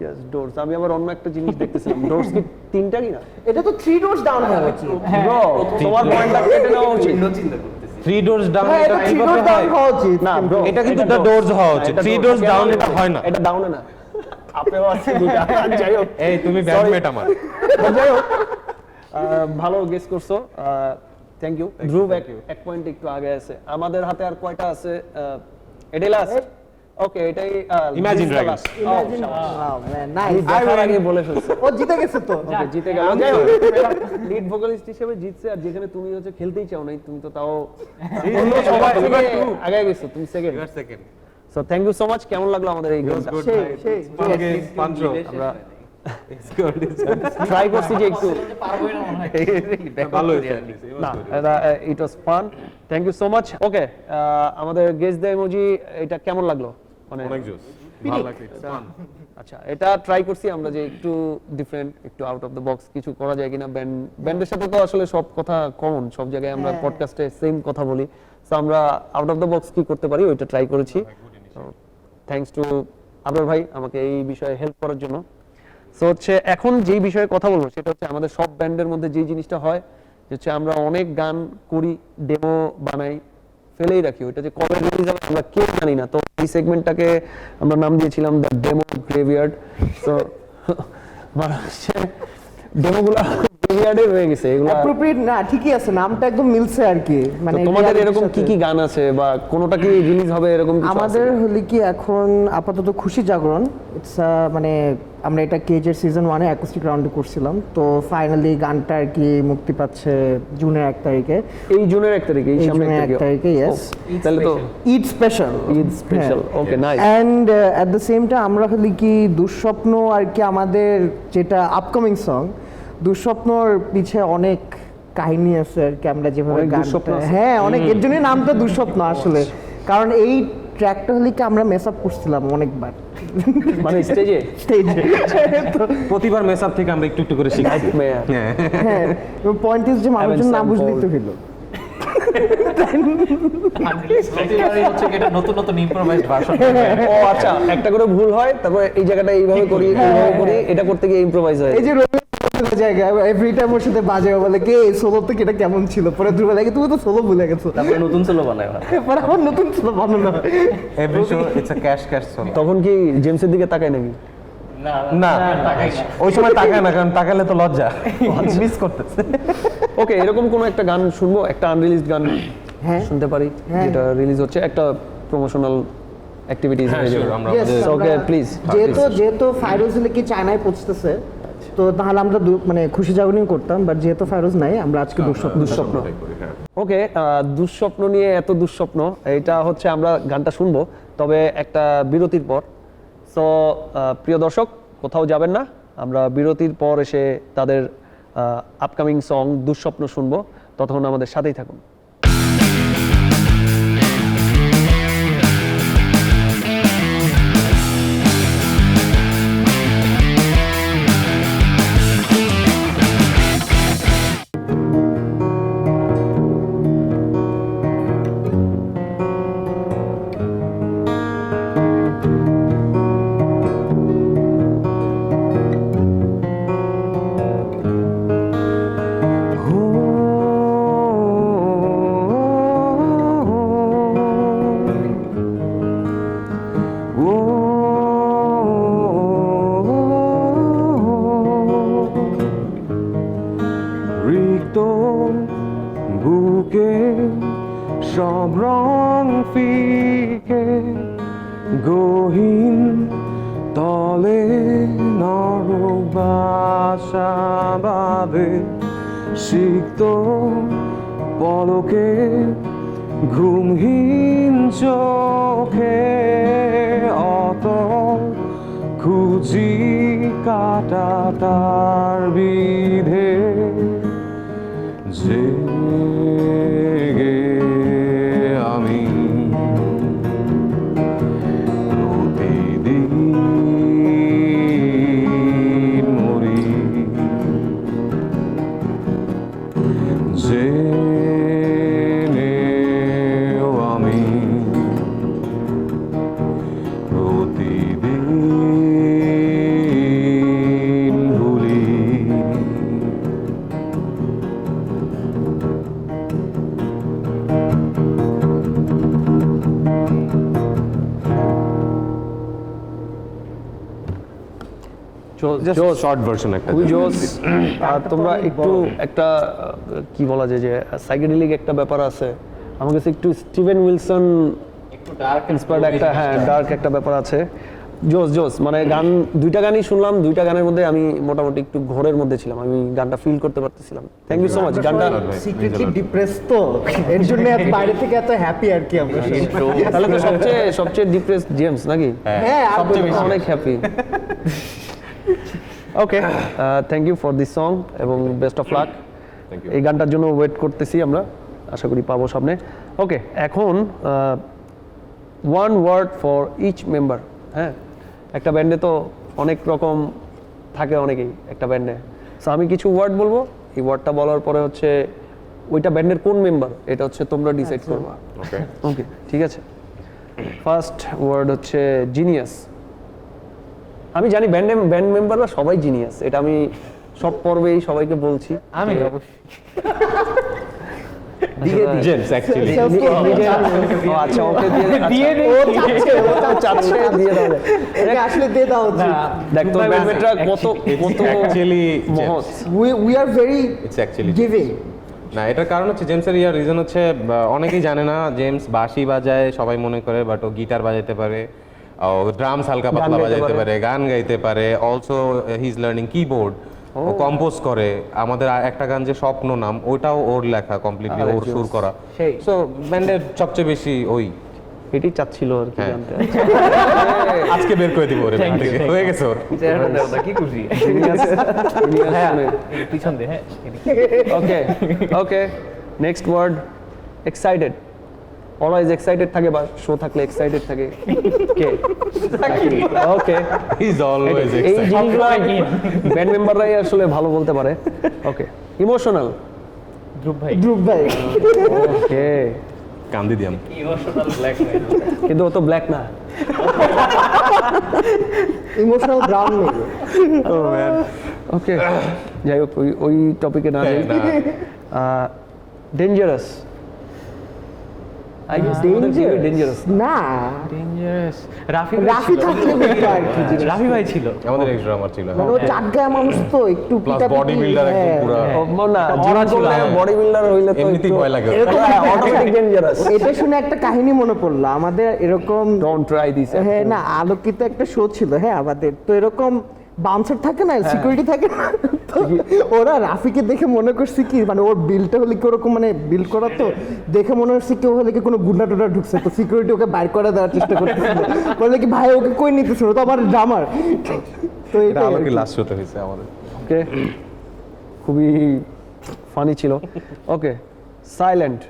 ইয়েস ডোরস। আমি আবার অন্য একটা জিনিস দেখতেছিলাম, ডোরস কি 3টা কি না? এটা তো 3 doors down হয়ে গেছে। ব্রো, তোমার পয়েন্টটা কেটে নেওয়া উচিত। Three doors down হ্যাঁ, এটা এটা 3 কিভাবে doors down হয়? হওয়া উচিত। না ব্রো, এটা কিন্তু the doors হওয়া উচিত। Three doors down এটা হয় না। এটা ডাউনে না, আপেও আছে দুইটা। যাই হোক, এই তুমি ব্যাটমেট আমার। যাই হোক, ভালো গেস করছো, থ্যাংক ইউ। ধ্রুব এক পয়েন্ট একটু আগে আছে। আমাদের হাতে আর কয়টা আছে? এটাই লাস্ট। ওকে, এটাই Imagine Dragons. Wow, man, nice. দেখার আগে বলে ফেলছো। ও জিতে গেছে তো। ওকে, জিতে গেল। যাই হোক, লিড ভোকালিস্ট হিসেবে জিতছে। আর যেখানে তুমি হচ্ছে খেলতেই চাও নাই, তুমি তো তাও অন্য সবার থেকে আগে গেছো, তুমি second. Second. So thank you so much. কেমন লাগলো আমাদের এই গেমটা? সেই Pancho. আমরা ট্রাই করছি যে একটু পারবোই না মনে হয়। ভালো হয়েছে। না, it was fun. Thank you so much. Okay, আমাদের গেস দ্য ইমোজি, এটা কেমন লাগলো? মানে অনেক জোস। ভালো লাগছে। Fun. আচ্ছা, এটা ট্রাই করছি আমরা যে একটু ডিফারেন্ট, একটু আউট অফ দ্য বক্স কিছু করা যায় কিনা। ব্যান্ডের সাথে তো আসলে সব কথা কমন, সব জায়গায় আমরা পডকাস্টে সেম কথা বলি। সো আমরা আউট অফ দ্য বক্স কি করতে পারি ওইটা ট্রাই করেছি। থ্যাঙ্কস টু আবরার ভাই আমাকে এই বিষয়ে হেল্প করার জন্য। সো হচ্ছে এখন যেই বিষয়ে কথা বলবো সেটা হচ্ছে আমাদের সব ব্যান্ডের মধ্যে যেই জিনিসটা হয় যে হচ্ছে আমরা অনেক গান করি, ডেমো বানাই, ফেলেই রাখি। ওইটা যে কবে রিলিজ হবে আমরা কেউ জানি না। তো এই সেগমেন্টটাকে আমরা নাম দিয়েছিলাম দ্য ডেমো গ্রেভিয়ার্ড। তো মানে হচ্ছে ডেমোগুলো গ্রেভিয়ার্ডে রয়ে গেছে এগুলো। অ্যাপ্রোপ্রিয়েট না, ঠিকই আছে, নামটা একদম মিলছে আর কি। মানে তোমাদের এরকম কি কি গান আছে বা কোনোটা কি রিলিজ হবে এরকম কিছু আছে? আমাদের হলে কি এখন আপাতত খুশি জাগরণ, ইটস মানে আমরা এটা কেজের সিজন 1 এ অ্যাকোস্টিক রাউন্ডে করছিলাম। তো ফাইনালি গানটা আর কি মুক্তি পাচ্ছে জুনের 1 তারিখে। এই জুনের 1 তারিখে, এই এই সামনে জুনের 1 তারিখে, ইয়েস। তাহলে তো Eid special. Eid special. Okay, nice. And at the same time আমরা হলে কি দুঃস্বপ্ন আর কি আমাদের যেটা আপকামিং সং, দুঃস্বপ্নর পিছে অনেক কাহিনী আছে আর কি। আমরা যেভাবে অনেক দুঃস্বপ্ন গানটা, আছে? হ্যাঁ অনেক, এর জন্যই নামটা দুঃস্বপ্ন আসলে। কারণ এই ট্র্যাকটা হলে কি আমরা মেস আপ করছিলাম অনেকবার মানে স্টেজে স্টেজে। প্রতিবার মেস আপ থেকে আমরা একটু একটু করে শিখছি। হ্যাঁ, পয়েন্ট ইজ যে মানুষজন না বুঝলেই তো হলো। প্রতিবারই হচ্ছে কি এটা নতুন নতুন ইম্প্রোভাইজড ভার্সন। ও আচ্ছা, একটা করে ভুল হয়, তারপরে এই জায়গাটা এইভাবে করি, এইভাবে করি, এটা করতে গিয়ে ইম্প্রোভাইজ হয়। এই যে জায়গায় এভরি টাইম ওর সাথে বাজে বলে কে সোলো তো এটা কেমন ছিল, পরে ধ্রুব লাগে তুমি তো সোলো ভুলে গেছো, তারপরে নতুন সোলো বানায় ওরা। পরে আবার নতুন সোলো বানানো হয়। Every show it's a cash song. তখন কি জেমসের দিকে তাকায় নাকি? না, ওই সময় তাকায় না, কারণ তাকালে তো লজ্জা মিস করতেছে। ওকে, এরকম কোন একটা গান শুনবো, একটা আনরিলিজড গান হ্যাঁ শুনতে পারি যেটা রিলিজ হচ্ছে, একটা প্রমোশনাল অ্যাক্টিভিটিজ হয়ে যাবে। আমরা Yes, ওকে আমরা- প্লিজ। যেহেতু ফাইরোজ হলে কি চায়নায় পৌঁছতেছে, তো তাহলে আমরা মানে খুশি জাগরণই করতাম, বাট যেহেতু ফাইরোজ নাই আমরা আজকে দুঃস্বপ্ন। ওকে, দুঃস্বপ্ন নিয়ে এত দুঃস্বপ্ন, এটা হচ্ছে আমরা গানটা শুনবো তবে একটা বিরতির পর। সো প্রিয় দর্শক, কোথাও যাবেন না, আমরা বিরতির পর এসে তাদের আপকামিং সং দুঃস্বপ্ন শুনবো। ততক্ষণ আমাদের সাথেই থাকুন। বুকে সব রং ফিকে গহীন তলে নরবাসা বাঁধে সিক্ত পলকে ঘুমহীন চোখে অত খুঁজি কাটা তার বিধে জেগে আমি প্রতিদিন মরি জেনেও আমি প্রতিদিন ভুলি জোস শর্ট ভার্সন একটা খুবই জোস। আর তোমরা একটু একটা কি বলা যায় যে সাইকেডেলিক একটা ব্যাপার আছে আমার কাছে, একটু স্টিভেন উইলসন একটু ডার্ক ইন্সপায়ার্ড একটা, হ্যাঁ ডার্ক একটা ব্যাপার আছে। জোস জোস, মানে গান দুইটা গানই শুনলাম, দুইটা গানের মধ্যে আমি মোটামুটি একটু ঘোরের মধ্যে ছিলাম, আমি গানটা ফিল করতে পারতেছিলাম। Thank you so much. গানটা সিক্রেটলি ডিপ্রেস তো এর জন্য বাইরে থেকে এত হ্যাপি আর কি আমরা। তাহলে তো সবচেয়ে ডিপ্রেসড জেমস নাকি? হ্যাঁ সবচেয়ে বেশি অনেক happy. Okay, thank you for this song এবং best of luck. Thank you. এই গানটার জন্য ওয়েট করতেছি আমরা, আশা করি পাবো সামনে। ওকে, এখন one word for each member. হ্যাঁ, একটা ব্যান্ডে তো অনেক রকম থাকে, অনেকেই একটা ব্যান্ডে। সো আমি কিছু ওয়ার্ড বলবো, এই ওয়ার্ডটা বলার পরে হচ্ছে ওইটা ব্যান্ডের কোন মেম্বার এটা হচ্ছে তোমরা ডিসাইড করবা। ওকে ওকে, ঠিক আছে। ফার্স্ট ওয়ার্ড হচ্ছে জিনিয়াস। আমি জানি ব্যান্ড মেম্বাররা সবাই জিনিয়াস, এটা আমি সব পর্বেই সবাইকে বলছি। আমি জেমস অ্যাকচুয়ালি ও আচ্ছা, ওকে দিয়ে দিয়ে দাও। এটা আসলে দিয়ে দাও উচিত। দেখ তোর ব্যান্ডমেটরা কত কত অ্যাকচুয়ালি মহৎ। We are very it's actually giving. না, এটার কারণ হচ্ছে জেমসের ইয়ার রিজন হচ্ছে অনেকেই জানে না জেমস বাঁশি বাজায় সবাই মনে করে, বাট ও গিটার বাজাতে পারে, ও ড্রামস হালকা পাতলা গাইতে বাজাতে পারে। পারে, গান গাইতে পারে। Also he is learning keyboard, ও কম্পোজ করে। আমাদের একটা গান যে স্বপ্ন নাম, ওটাও ওর লেখা, কমপ্লিটলি ওর সুর করা। সেই। সো ব্যান্ডের সবচেয়ে বেশি ওই এটাই চাচ্ছিল আর কি হ্যাঁ। জানতে। আজকে বের করে দিব ওর ব্যান্ড থেকে, হয়ে গেছে ওর। চেহারাটা দাও না, কি খুশি। পিছন দিয়ে, হ্যাঁ okay okay, next word excited. Always excited থাকে বা শো থাকলে এক্সাইটেড থাকে কে? ওকে, হি ইজ অলওয়েজ এই জিনিসগুলো ব্যান্ড মেম্বাররাই আসলে ভালো বলতে পারে। ওকে, ইমোশনাল। ধ্রুব ভাই। ধ্রুব ভাই ওকে, কান্দি দিয়াম। Emotional blackmail. কিন্তু ও তো ব্ল্যাক না। ইমোশনাল ব্রাউন নেই। ওকে, যাই হোক ওই টপিকে না যাই। ডেঞ্জারাস। I guess dangerous. না ডেঞ্জারাস। রাফি থাকলে হতো আর কি জিনিস। রাফি ভাই ছিল। আমাদের এক্স ড্রামার ছিল। মানে ও চাটগায়া মানুষ তো একটু প্লাস পিটাপিটি, বডি বিল্ডার একদম হ্যাঁ। পুরো। না, ওরা ছিল, বডি বিল্ডার হইলে তো এমনিতেই ভয় লাগে। Automatic dangerous. এটা শুনে একটা কাহিনী মনে পড়লো আমাদের এরকম। Don't try this. হ্যাঁ না, আলোকিত একটা শো ছিল হ্যাঁ আমাদের, তো এরকম বাউন্সার থাকে না, সিকিউরিটি থাকে না, তো ওরা রাফিকে দেখে মনে করছে কি মানে ওর বিলটা হলে কি ওরকম মানে বিল করা, তো দেখে মনে হচ্ছে কেউ হলে কি কোনো গুন্ডা টুডা ঢুকছে, তো সিকিউরিটি ওকে বাইর করে দেওয়ার চেষ্টা করতেছিল। বলে কি ভাই ওকে কই নিতেছিল, তো আমার ড্রামার। তো এটা এটা আলোকে লাস্ট হতে হয়েছে আমাদের। ওকে, খুবই ফানি ছিল। ওকে, সাইলেন্ট।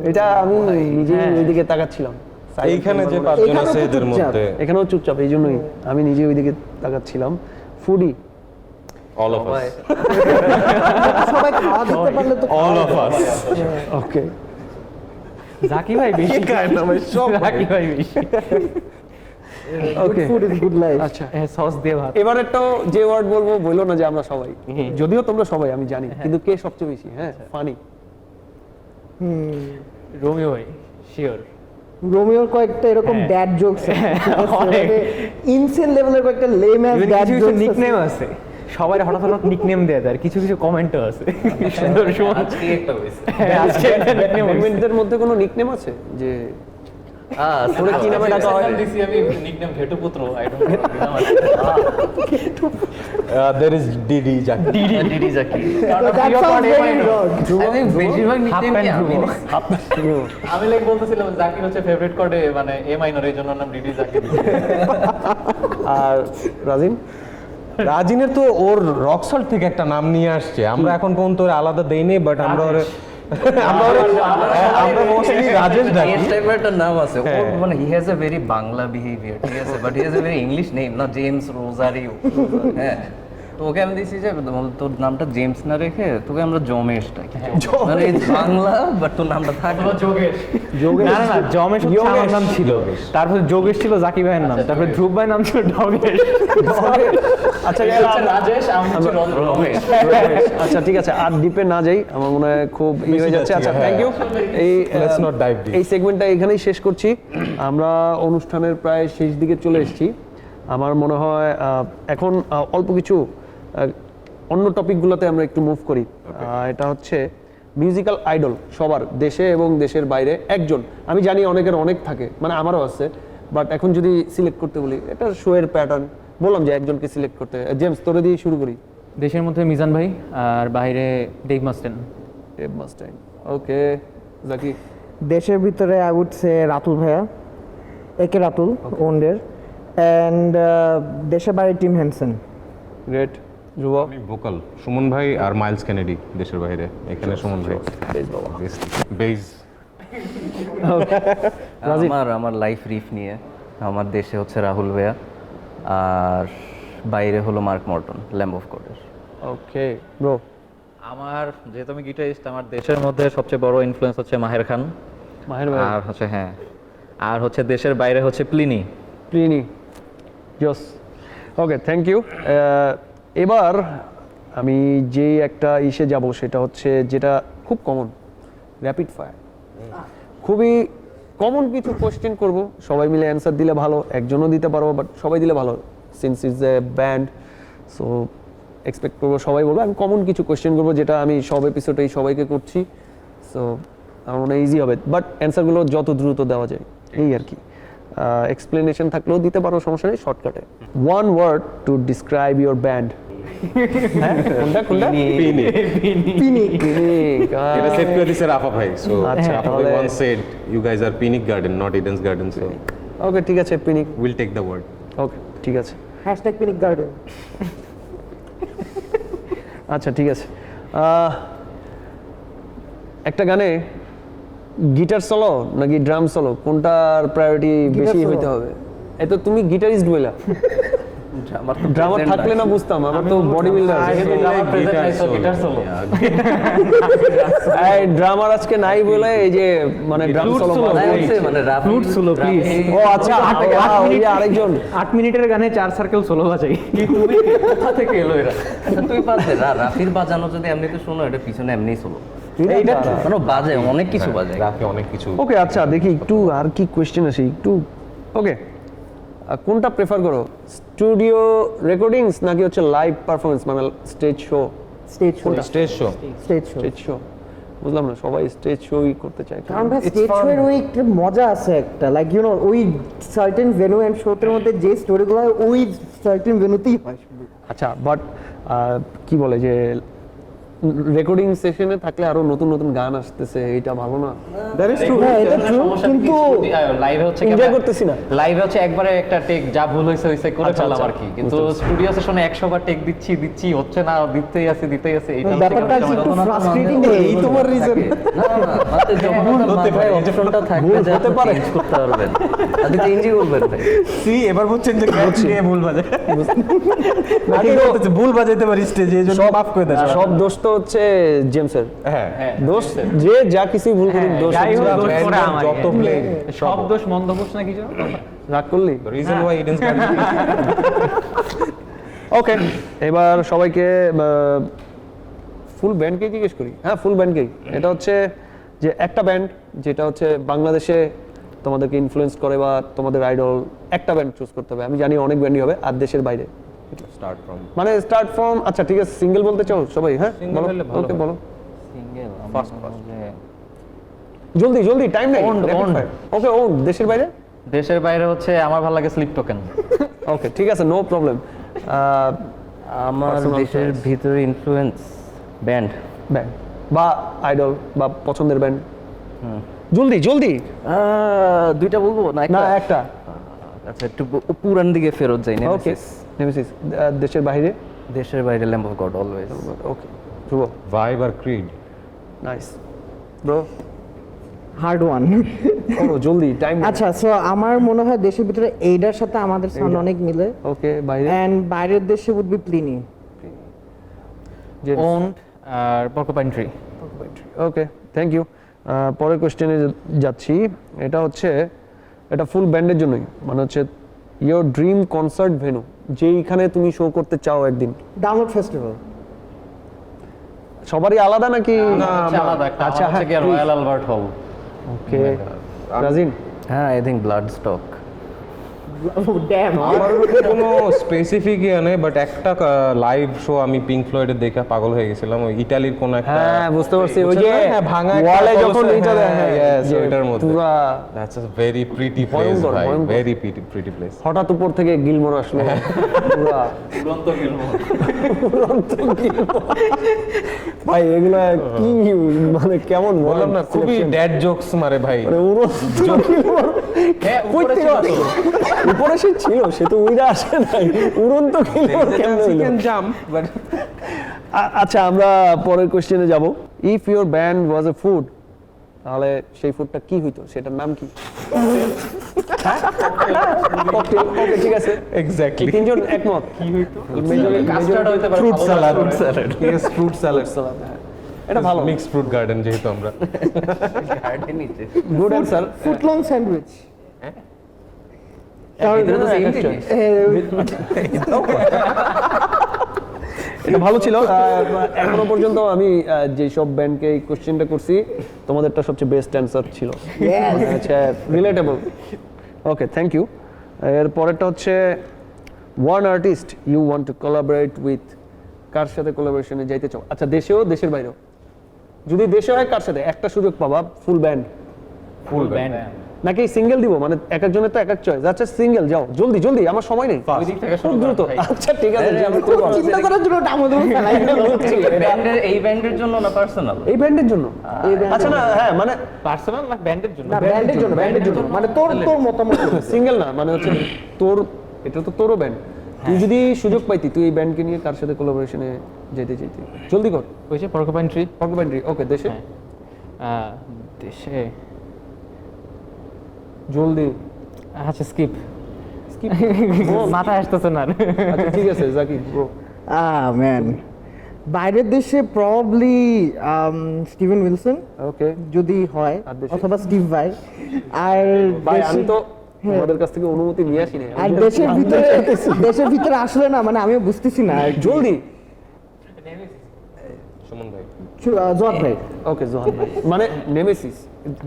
এটা আমি নিজে ওইদিকে তাকাচ্ছিলাম। Silent এইখানে যে member পাঁচজন এখানেও আছে তো এদের চুপচাপ। মধ্যে এখানেও চুপচাপ, এই জন্যই আমি নিজে ওইদিকে তাকাচ্ছিলাম। ফুডি। অল অফ আস, সবাই খাওয়া দিতে পারলে তো অল অফ আস। ওকে, জাকি ভাই বেশি। জাকি ভাই বেশি। ওকে, ফুড ইজ গুড লাইফ। আচ্ছা হ্যাঁ, সস দিয়ে ভাত। এবার একটা যে ওয়ার্ড বলবো, বললো না যে আমরা সবাই, যদিও তোমরা সবাই আমি জানি, কিন্তু কে সবচেয়ে বেশি হ্যাঁ ফানি? রোমিও ভাই শিওর। রোমিওর কয়েকটা এরকম ব্যাড জোকস অনেক। ইনসেন লেভেলের কয়েকটা লেম অ্যাজ ব্যাড কিছু জোকস নিকনেম আছে। সবাই হঠাৎ হঠাৎ নিকনেম দেয় আর কিছু কিছু কমেন্টও আছে সুন্দর সুমন আজকে একটা হয়েছে হ্যাঁ, আজকে একটা nickname হয়েছে। ব্যান্ডমেটদের মধ্যে কোনো নিকনেম আছে যে তোরে কি নামে ডাকা হয়? দিছি আমি nickname Ghetuputra, I don't there is DD Zaki DD Zaki That sounds very wrong. I think বেশিরভাগ নিকনেম কি আমি আমি লাইক বলতেছিলাম জাকির হচ্ছে ফেভারিট কোডে মানে এ মাইনর, এই জন্য নাম ডিডি জাকির। আর রাজিন? রাজিনের তো ওর রকসল্ট থেকে একটা নাম নিয়ে আসছে, আমরা এখন পর্যন্ত ওর আলাদা দেইনি, বাট আমরা মোস্টলি রাজেশ ডাকি। এস টাইপের একটা নাম আছে ওর, মানে he has a very Bangla behaviour, ঠিক আছে, but he has a very English name, না জেমস রোজারিও। হ্যাঁ, তো ওকে আমি দিছি যে তোর নামটা জেমস না রেখে তোকে আমরা জমেশ ডাকি, মানে it's বাংলা বাট তোর নামটা থাকবে যোগেশ। না না না জমেশ হচ্ছে আমার নাম ছিল, তারপর যোগেশ ছিল জাকি ভাইয়ের নাম, তারপর ধ্রুব ভাইয়ের নাম ছিল ডগেশ। আচ্ছা এটা হচ্ছে রাজেশ, আমি হচ্ছে রমেশ। আচ্ছা ঠিক আছে, আর ডিপে না যাই, আমার মনে হয় খুব হয়ে যাচ্ছে। আচ্ছা থ্যাংক ইউ। এই Let's not dive deep. এই সেগমেন্টটা এখানেই শেষ করছি। আমরা অনুষ্ঠানের প্রায় শেষ দিকে চলে এসেছি। আমার মনে হয় এখন অল্প কিছু অন্য টপিকগুলোতে আমরা একটু মুভ করি। এটা হচ্ছে মিউজিক্যাল আইডল, সবার দেশে এবং দেশের বাইরে একজন। আমি জানি অনেকের অনেক থাকে, মানে আমারও আছে, বাট এখন যদি সিলেক্ট করতে বলি, এটা শো এর প্যাটার্ন, বললাম যে একজনকে সিলেক্ট করতে। জেমস, তোরে দিয়ে শুরু করি। দেশের মধ্যে মিজান ভাই আর বাইরে ডেভ মাস্টেন। ডেভ মাস্টাইন, ওকে। জাকি? দেশের ভিতরে আই উড সে রাতুল ভাইয়া, একে রাতুল ওন্ডের, অ্যান্ড দেশের বাইরে টিম হ্যানসন। গ্রেট। ধ্রুব? আমি ভোকাল সুমন ভাই আর মাইলস কেনেডি দেশের বাইরে, এখানে সুমন ভাই বেজ। আমার লাইফ রিফ নিয়ে আমার দেশে হচ্ছে রাহুল ভাইয়া আর বাইরে হলো মার্ক মর্টন, ল্যাম্ব অফ গডের। Okay bro. আমার যেহেতু আমি গিটারিস্ট, আমার দেশের মধ্যে সবচেয়ে বড় ইনফ্লুয়েন্স হচ্ছে মাহের খান, মাহের ভাই? আর হচ্ছে হ্যাঁ, আর হচ্ছে দেশের বাইরে হচ্ছে Plini. Plini, Josh. Okay, thank you. এবার আমি যে একটা ইসে যাব, সেটা হচ্ছে যেটা খুব কমন, র্যাপিড ফায়ার। খুবই কমন কিছু কোশ্চেন করব, সবাই মিলে অ্যান্সার দিলে ভালো, একজনও দিতে পারবো, বাট সবাই দিলে ভালো, since is a band. So expect করবো সবাই বলবো। আমি কমন কিছু কোশ্চেন করবো, যেটা আমি সব এপিসোডেই সবাইকে করছি। সো আমার মনে হয় ইজি হবে, বাট অ্যান্সারগুলো যত দ্রুত দেওয়া যায় এই আর কি। এক্সপ্লেনেশন থাকলেও দিতে পারো, সমস্যা নেই, শর্টকাটে। One word to describe your band. কোনটা কোনটা? পিনিক। এটা সেট করে দিছে রাফা ভাই, সো আচ্ছা, রাফা ভাই তাহলে- once said you guys are Phoenix Garden not Eden's Garden, so ওকে ঠিক আছে, পিনিক। we'll take the word. Okay ঠিক আছে। Hashtag picnic garden. আচ্ছা ঠিক আছে। একটা গানে গিটার সোলো নাকি ড্রাম সোলো, কোনটার প্রায়োরিটি বেশি solo। হইতে হবে? এই তো তুমি গিটারিস্ট বইলা, আমার তো ড্রামার present থাকলে না আছে। বুঝতাম, আমার তো বডি বিল্ডার। Guitar solo. এই ড্রামার আজকে নাই বলে এই যে মানে ড্রাম সোলো। নাই হচ্ছে মানে ফ্লুট সোলো প্লিজ। ও আচ্ছা, ওই যে আরেকজন 8 মিনিটের গানে 4 সার্কেল সোলো বাজাই। কোথা থেকে এলো এরা? আচ্ছা, তুই পারছে রাফির বাজানো যদি এমনিতে শোনো, এটা পিছনে এমনিই শোনো, এইটা। মানে বাজে অনেক কিছু বাজে। রাফি অনেক কিছু। ওকে আচ্ছা, দেখি একটু আর কি কোয়েশ্চেন আছে একটু। ওকে, কোনটা প্রেফার করো, স্টুডিও রেকর্ডিংস নাকি হচ্ছে লাইভ পারফরমেন্স, মানে stage show? Stage show. Stage show. Stage show. Stage show, বুঝলাম না, সবাই স্টেজ শোই করতে চায়। কারণ ভাই স্টেজ শো এর ওই একটা মজা আছে একটা, লাইক ইউ নো, ওই সার্টেন ভেন্যু এন্ড শোতের মধ্যে যে স্টোরিগুলো হয় ওই সার্টেন ভেন্যুতেই হয়। আচ্ছা, বাট কি বলে যে রেকর্ডিং সেশনে থাকলে আরো নতুন নতুন গান আসতেছে, এটা ভালো না? দ্যাট ইজ ট্রু, হ্যাঁ এটা ট্রু, কিন্তু লাইভে হচ্ছে এনজয় করতেছি না। লাইভে হচ্ছে একবারে একটা টেক যা ভুল হয়েছে হয়েছে করে আচ্ছা, ফেললাম আচ্ছা, আর কি, কিন্তু স্টুডিও সেশনে 100 বার টেক দিচ্ছি হচ্ছে না, দিতেই আছে এইটা হচ্ছে ব্যাপারটা একটা একটু সমস্যা। ফ্রাস্ট্রেটিং। এই তোমার রিজন। না না মাত্র যখন মাথায় অপশনটা থাকবে যে আপনি চেঞ্জ করতে পারবেন, আপনি চেঞ্জই করবেন ভাই। সি এবার বুঝছেন যে কে ভুল বাজে, ভুল বাজাইতে পারি স্টেজে, এই জন্য মাফ করে দেন। সব দোষ তো হচ্ছে জেমসের। হ্যাঁ, দোষ যে যা কিছু ভুল করি, দোষ যাই হোক, হচ্ছে দোষ আপনার। করে আমার। যত প্লে সব দোষ মন্দ দোষ না কিছু। রাগ করলি? Reason why Eden's garden. Okay, এবার সবাইকে ফুল ব্যান্ডকে জিজ্ঞেস করি। হ্যাঁ, ফুল ব্যান্ডকেই। এটা হচ্ছে যে একটা ব্যান্ড যেটা হচ্ছে বাংলাদেশে তোমাদেরকে ইনফ্লুয়েন্স করে বা তোমাদের আইডল, একটা ব্যান্ড চুজ করতে হবে। আমি জানি অনেক ব্যান্ডই হবে, আর দেশের বাইরে স্টার্ট ফ্রম মানে স্টার্ট ফ্রম, আচ্ছা ঠিক আছে, সিঙ্গেল বলতে চাও সবাই? হ্যাঁ Single বলো, হলে ভালো ওকে হয়। বলো সিঙ্গেল First. জলদি জলদি, টাইম নেই। Owned, owned. ওকে, ওন দেশের বাইরে। দেশের বাইরে হচ্ছে আমার ভালো লাগে স্লিপ টোকেন। ওকে ঠিক আছে, নো প্রবলেম। আমার Personal দেশের choice. ভিতরে ইনফ্লুয়েন্স ব্যান্ড ব্যান্ড বা আইডল বা পছন্দের ব্যান্ড। জলদি জলদি। দুইটা বলবো না না একটা? একটা। আচ্ছা একটু পুরান দিকে ফেরত যাই ওকে, নেমেসিস। নেমেসিস। দেশের বাইরে। দেশের বাইরে lamb of god always. Okay, Dhruba. Vibe আর creed. Nice bro. Hard one. ও জলদি, টাইম। আচ্ছা, সো আমার মনে হয় দেশের ভিতরে এইটার সাথে আমাদের সাউন্ড অনেক মিলে, ওকে, বাইরে। এন্ড বাইরের দেশে উড বি প্লিনি। ওন্ড আর porcupine tree. Okay, thank you. পরের কোশ্চেনে যাচ্ছি। এটা হচ্ছে, এটা ফুল ব্যান্ডের জন্যই, মানে হচ্ছে ইয়োর ড্রিম কনসার্ট ভেন্যু, যেইখানে তুমি শো করতে চাও একদিন। Download festival. সবারই আলাদা নাকি? আলাদা একটা, আচ্ছা, আমার হচ্ছে গিয়ে হ্যাঁ, রয়্যাল আলবার্ট হল। ওকে, রাজিন। হ্যাঁ I think blood stock. Damn. আমার কোনো স্পেসিফিক ইয়ে নেই, বাট একটা লাইভ শো আমি পিঙ্ক ফ্লয়েডের দেখে পাগল হয়ে গেছিলাম, ওই ইতালির কোন একটা। হ্যাঁ বুঝতে পারছি, ওই যে হ্যাঁ, ভাঙা একটা ওয়ালে যখন কলসে, এইটা দেয়, হ্যাঁ, হ্যাঁ, yes, যে ওইটার মধ্যে। পুরা that's a very pretty place ভয়ঙ্কর, ভাই, ভয়ঙ্কর। Very pretty place. হঠাৎ উপর থেকে গিলমোর আসলো, পুরা দুরন্ত ফিল্ম। উড়ন্ত গিলমোর। ভাই এগুলা কি, মানে কেমন বললাম না, খুবই ড্যাড জোকস মারে ভাই। মানে উড়ন্ত গিলমোর। কই থেকে আসলো? উপরে সে ছিল, সে তো উইরা আসে নাই, উড়ন্ত গিলমোর কেন হইলো? চিকেন জাম্প, বাট আচ্ছা আমরা পরের কোশ্চেনে যাব। If your band was A food, তাহলে সেই ফুডটা কি হইতো, সেটার নাম কি? ওকে ওকে, ঠিক আছে, এক্স্যাক্টলি তিনজন একমত। কি হইতো? কাস্টার্ড হইতে পারে, ফ্রুট ভালো স্যালাড। লাগে। Yes, fruit salad. এটা ভালো, মিক্সড ফ্রুট গার্ডেন যেহেতু আমরা। Good answer. Footlong sandwich. ভিতরে তো same জিনিস। এটা ভালো ছিল। এখনো পর্যন্ত আমি যেসব ব্যান্ডকে এই কোশ্চেনটা করছি, তোমাদেরটা সবচেয়ে বেস্ট অ্যান্সার ছিল। আচ্ছা, রিলেটেবল। Okay, thank you. এর পরেরটা হচ্ছে one artist you want to collaborate with. কার সাথে কোলাবোরেশনে যাইতে চাও? আচ্ছা, দেশেও, দেশের বাইরেও। যদি দেশে হয় কার সাথে? একটা সুযোগ পাবা, ফুল ব্যান্ড ফুল ব্যান্ড। নাকি সিঙ্গেল দিব? মানে এক একজনের তো এক এক চয়েস। আচ্ছা সিঙ্গেল, যাও জলদি জলদি, আমার সময় নেই। ওই দিক থেকে শুরু খুব দ্রুত। করো ভাই। আচ্ছা ঠিক আছে, যাও, তুই বল। চিন্তা করার জন্য ডামোদম ফেলাই দিল। ব্যান্ডের এই ব্যান্ডের জন্য না পার্সোনাল? এই ব্যান্ডের জন্য? আচ্ছা না, হ্যাঁ মানে পার্সোনাল না ব্যান্ডের জন্য? না, ব্যান্ডের জন্য, ব্যান্ডের জন্য। মানে তোর তোর মতামত। সিঙ্গেল না, মানে হচ্ছে তোর, এটা তো তোরও ব্যান্ড। তুই যদি সুযোগ পাইতি, তুই এই ব্যান্ডকে নিয়ে কার সাথে কোলাবোরেশনে যেতে চাইতি? জলদি কর। ওই যে পর্কুপাইন ট্রি। Porcupine tree. ওকে, দেশে? দেশে জলদি। আচ্ছা স্কিপ মাথায় আসতেছে না। আচ্ছা ঠিক আছে, জাকি ব্রো। ম্যান, বাইরের দেশে প্রবাবলি স্টিভেন উইলসন ওকে যদি হয়, আর দেশে? অথবা স্টিভ ভাই। আর ভাই আমি দেশে- তো আমাদের কাছ থেকে অনুমতি নিয়ে আসি না। আর দেশের ভিতরে আসলে না, মানে আমিও বুঝতেছি না। জলদি। সুমন ভাই। জোয়াদ ভাই। ওকে, জোহান ভাই। মানে নেমেসিস।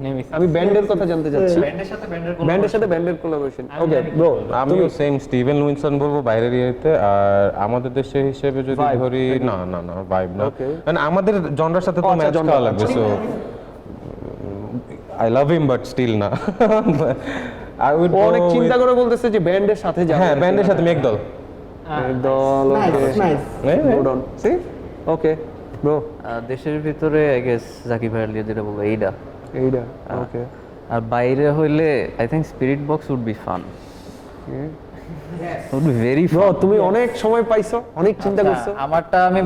নেমেসিস। আমি ব্যান্ডের কথা জানতে চাচ্ছি। ব্যান্ডের সাথে ব্যান্ডের সাথে ব্যান্ডের কোলাবোরেশন। ওকে ব্রো, আমিও সেম স্টিভেন উইনসন বলবো বাইরের ইয়েতে। আর আমাদের দেশে হিসেবে যদি Vibe, ধরি, না না না ভাইব না, Okay. মানে আমাদের জনরার সাথে তো আচ্ছা, ম্যাচ genre, করা লাগবে। So I love him but still না। আই উইড ও অনেক চিন্তা করে বলতেছে যে ব্যান্ডের সাথে যাবে। হ্যাঁ, ব্যান্ডের সাথে মেঘদল। দল। Okay, nice. Good on. See okay bro, দেশের ভিতরে আই গেস জাকি ভাইয়ের লিয়ে যেটা বলবো এইটা। এইটা ওকে। আর বাইরে হইলে I think Spiritbox would be fun, would be very bro fun. তুমি অনেক সময় পাইছো, অনেক চিন্তা করছো। আমারটা আমি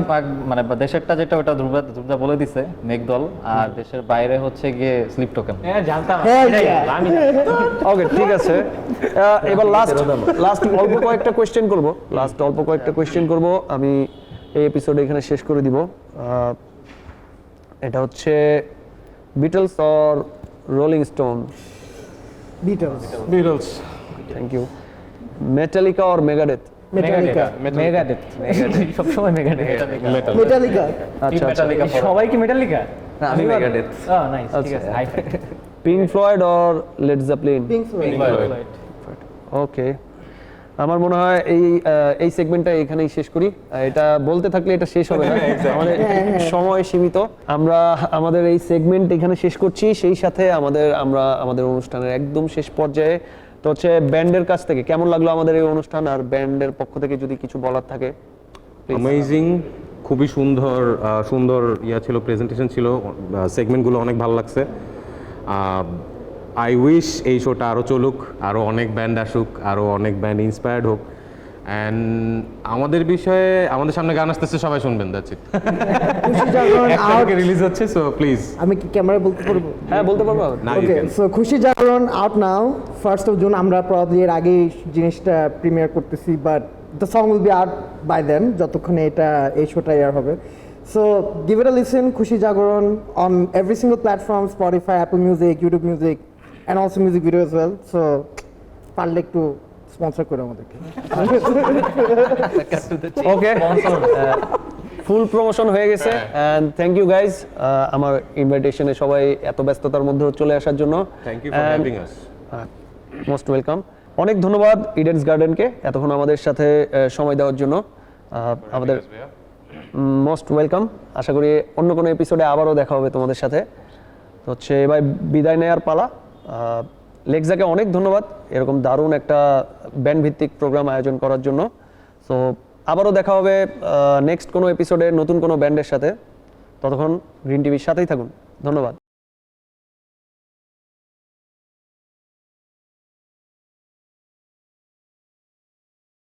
মানে দেশেরটা যেটা, ওটা ধ্রুবদা বলে দিছে, মেঘদল। আর দেশের বাইরে হচ্ছে গিয়ে স্লিপ টোকেন। হ্যাঁ জানতাম। হ্যাঁ, এটাই yeah. আমি ওকে ঠিক আছে। এবার লাস্ট অল্প কয়েকটা কোশ্চেন করব। আমি এই এপিসোড এখানে শেষ করে দিব। এটা হচ্ছে Beatles or Rolling Stone? Beatles. Beatles. Thank you. Metallica or Megadeth? Metallica. Megadeth. সবসময় মেগাডেথ। মেটালিকা। আচ্ছা আচ্ছা। সবাই কি মেটালিকা? আমি মেগাডেথ। ও নাইস, ঠিক আছে। High five. Pink Floyd or Led Zeppelin? Pink Floyd. Okay. আমার মনে হয় এই সেগমেন্টটা এখানেই শেষ করি। এটা বলতে থাকলে এটা শেষ হবে না, আমাদের সময় সীমিত। আমরা আমাদের এই সেগমেন্ট এখানে শেষ করছি, সেই সাথে আমরা আমাদের অনুষ্ঠানের একদম শেষ পর্যায়ে। তো হচ্ছে ব্যান্ডের কাছ থেকে কেমন লাগলো আমাদের এই অনুষ্ঠান, আর ব্যান্ডের পক্ষ থেকে যদি কিছু বলার থাকে? অ্যামেজিং, খুবই সুন্দর সুন্দর ছিল, প্রেজেন্টেশন ছিল, সেগমেন্টগুলো অনেক ভালো লাগছে। আই উইশ এই শোটা আরও চলুক, আরও অনেক ব্যান্ড আসুক, আরও অনেক ব্যান্ড ইন্সপায়ার্ড হোক। অ্যান্ড আমাদের বিষয়ে আমাদের সামনে গান আসতেছে, সবাই শুনবেন, দ্যাটস ইট। খুশি জাগরণ আউট, রিলিজ হচ্ছে, সো প্লিজ। আমি কি ক্যামেরায় বলতে পারবো? হ্যাঁ, বলতে পারবো। না, ওকে, so Khushi Jagoron out now 1st of June। আমরা প্রবাবলি এর আগে জিনিসটা প্রিমিয়ার করতেছি, but the song will be out by then, যতক্ষণে এই শোটা এয়ার হবে। So give it a listen, Khushi Jagoron on every single platform, Spotify, Apple Music, YouTube Music and also music video as well. So পারলে একটু sponsor করে আমাদেরকে। ওকে, ফুল promotion হয়ে গেছে। অ্যান্ড থ্যাংক ইউ গাইজ আমার ইনভাইটেশনে সবাই এত ব্যস্ততার মধ্যে চলে আসার জন্য। Thank you for having us. Most welcome. অনেক ধন্যবাদ ইডেন্স গার্ডেনকে এতক্ষণ আমাদের সাথে সময় দেওয়ার জন্য। আমাদের মোস্ট ওয়েলকাম। আশা করি অন্য কোনো এপিসোডে আবারও দেখা হবে তোমাদের সাথে। তো হচ্ছে এবার বিদায় নেওয়ার পালা। লেক্সাকে অনেক ধন্যবাদ এরকম দারুণ একটা ব্যান্ড ভিত্তিক প্রোগ্রাম আয়োজন করার জন্য। সো আবারও দেখা হবে নেক্সট কোনো এপিসোডে নতুন কোনো ব্যান্ডের সাথে। ততক্ষণ গ্রিন টিভির সাথেই থাকুন। ধন্যবাদ।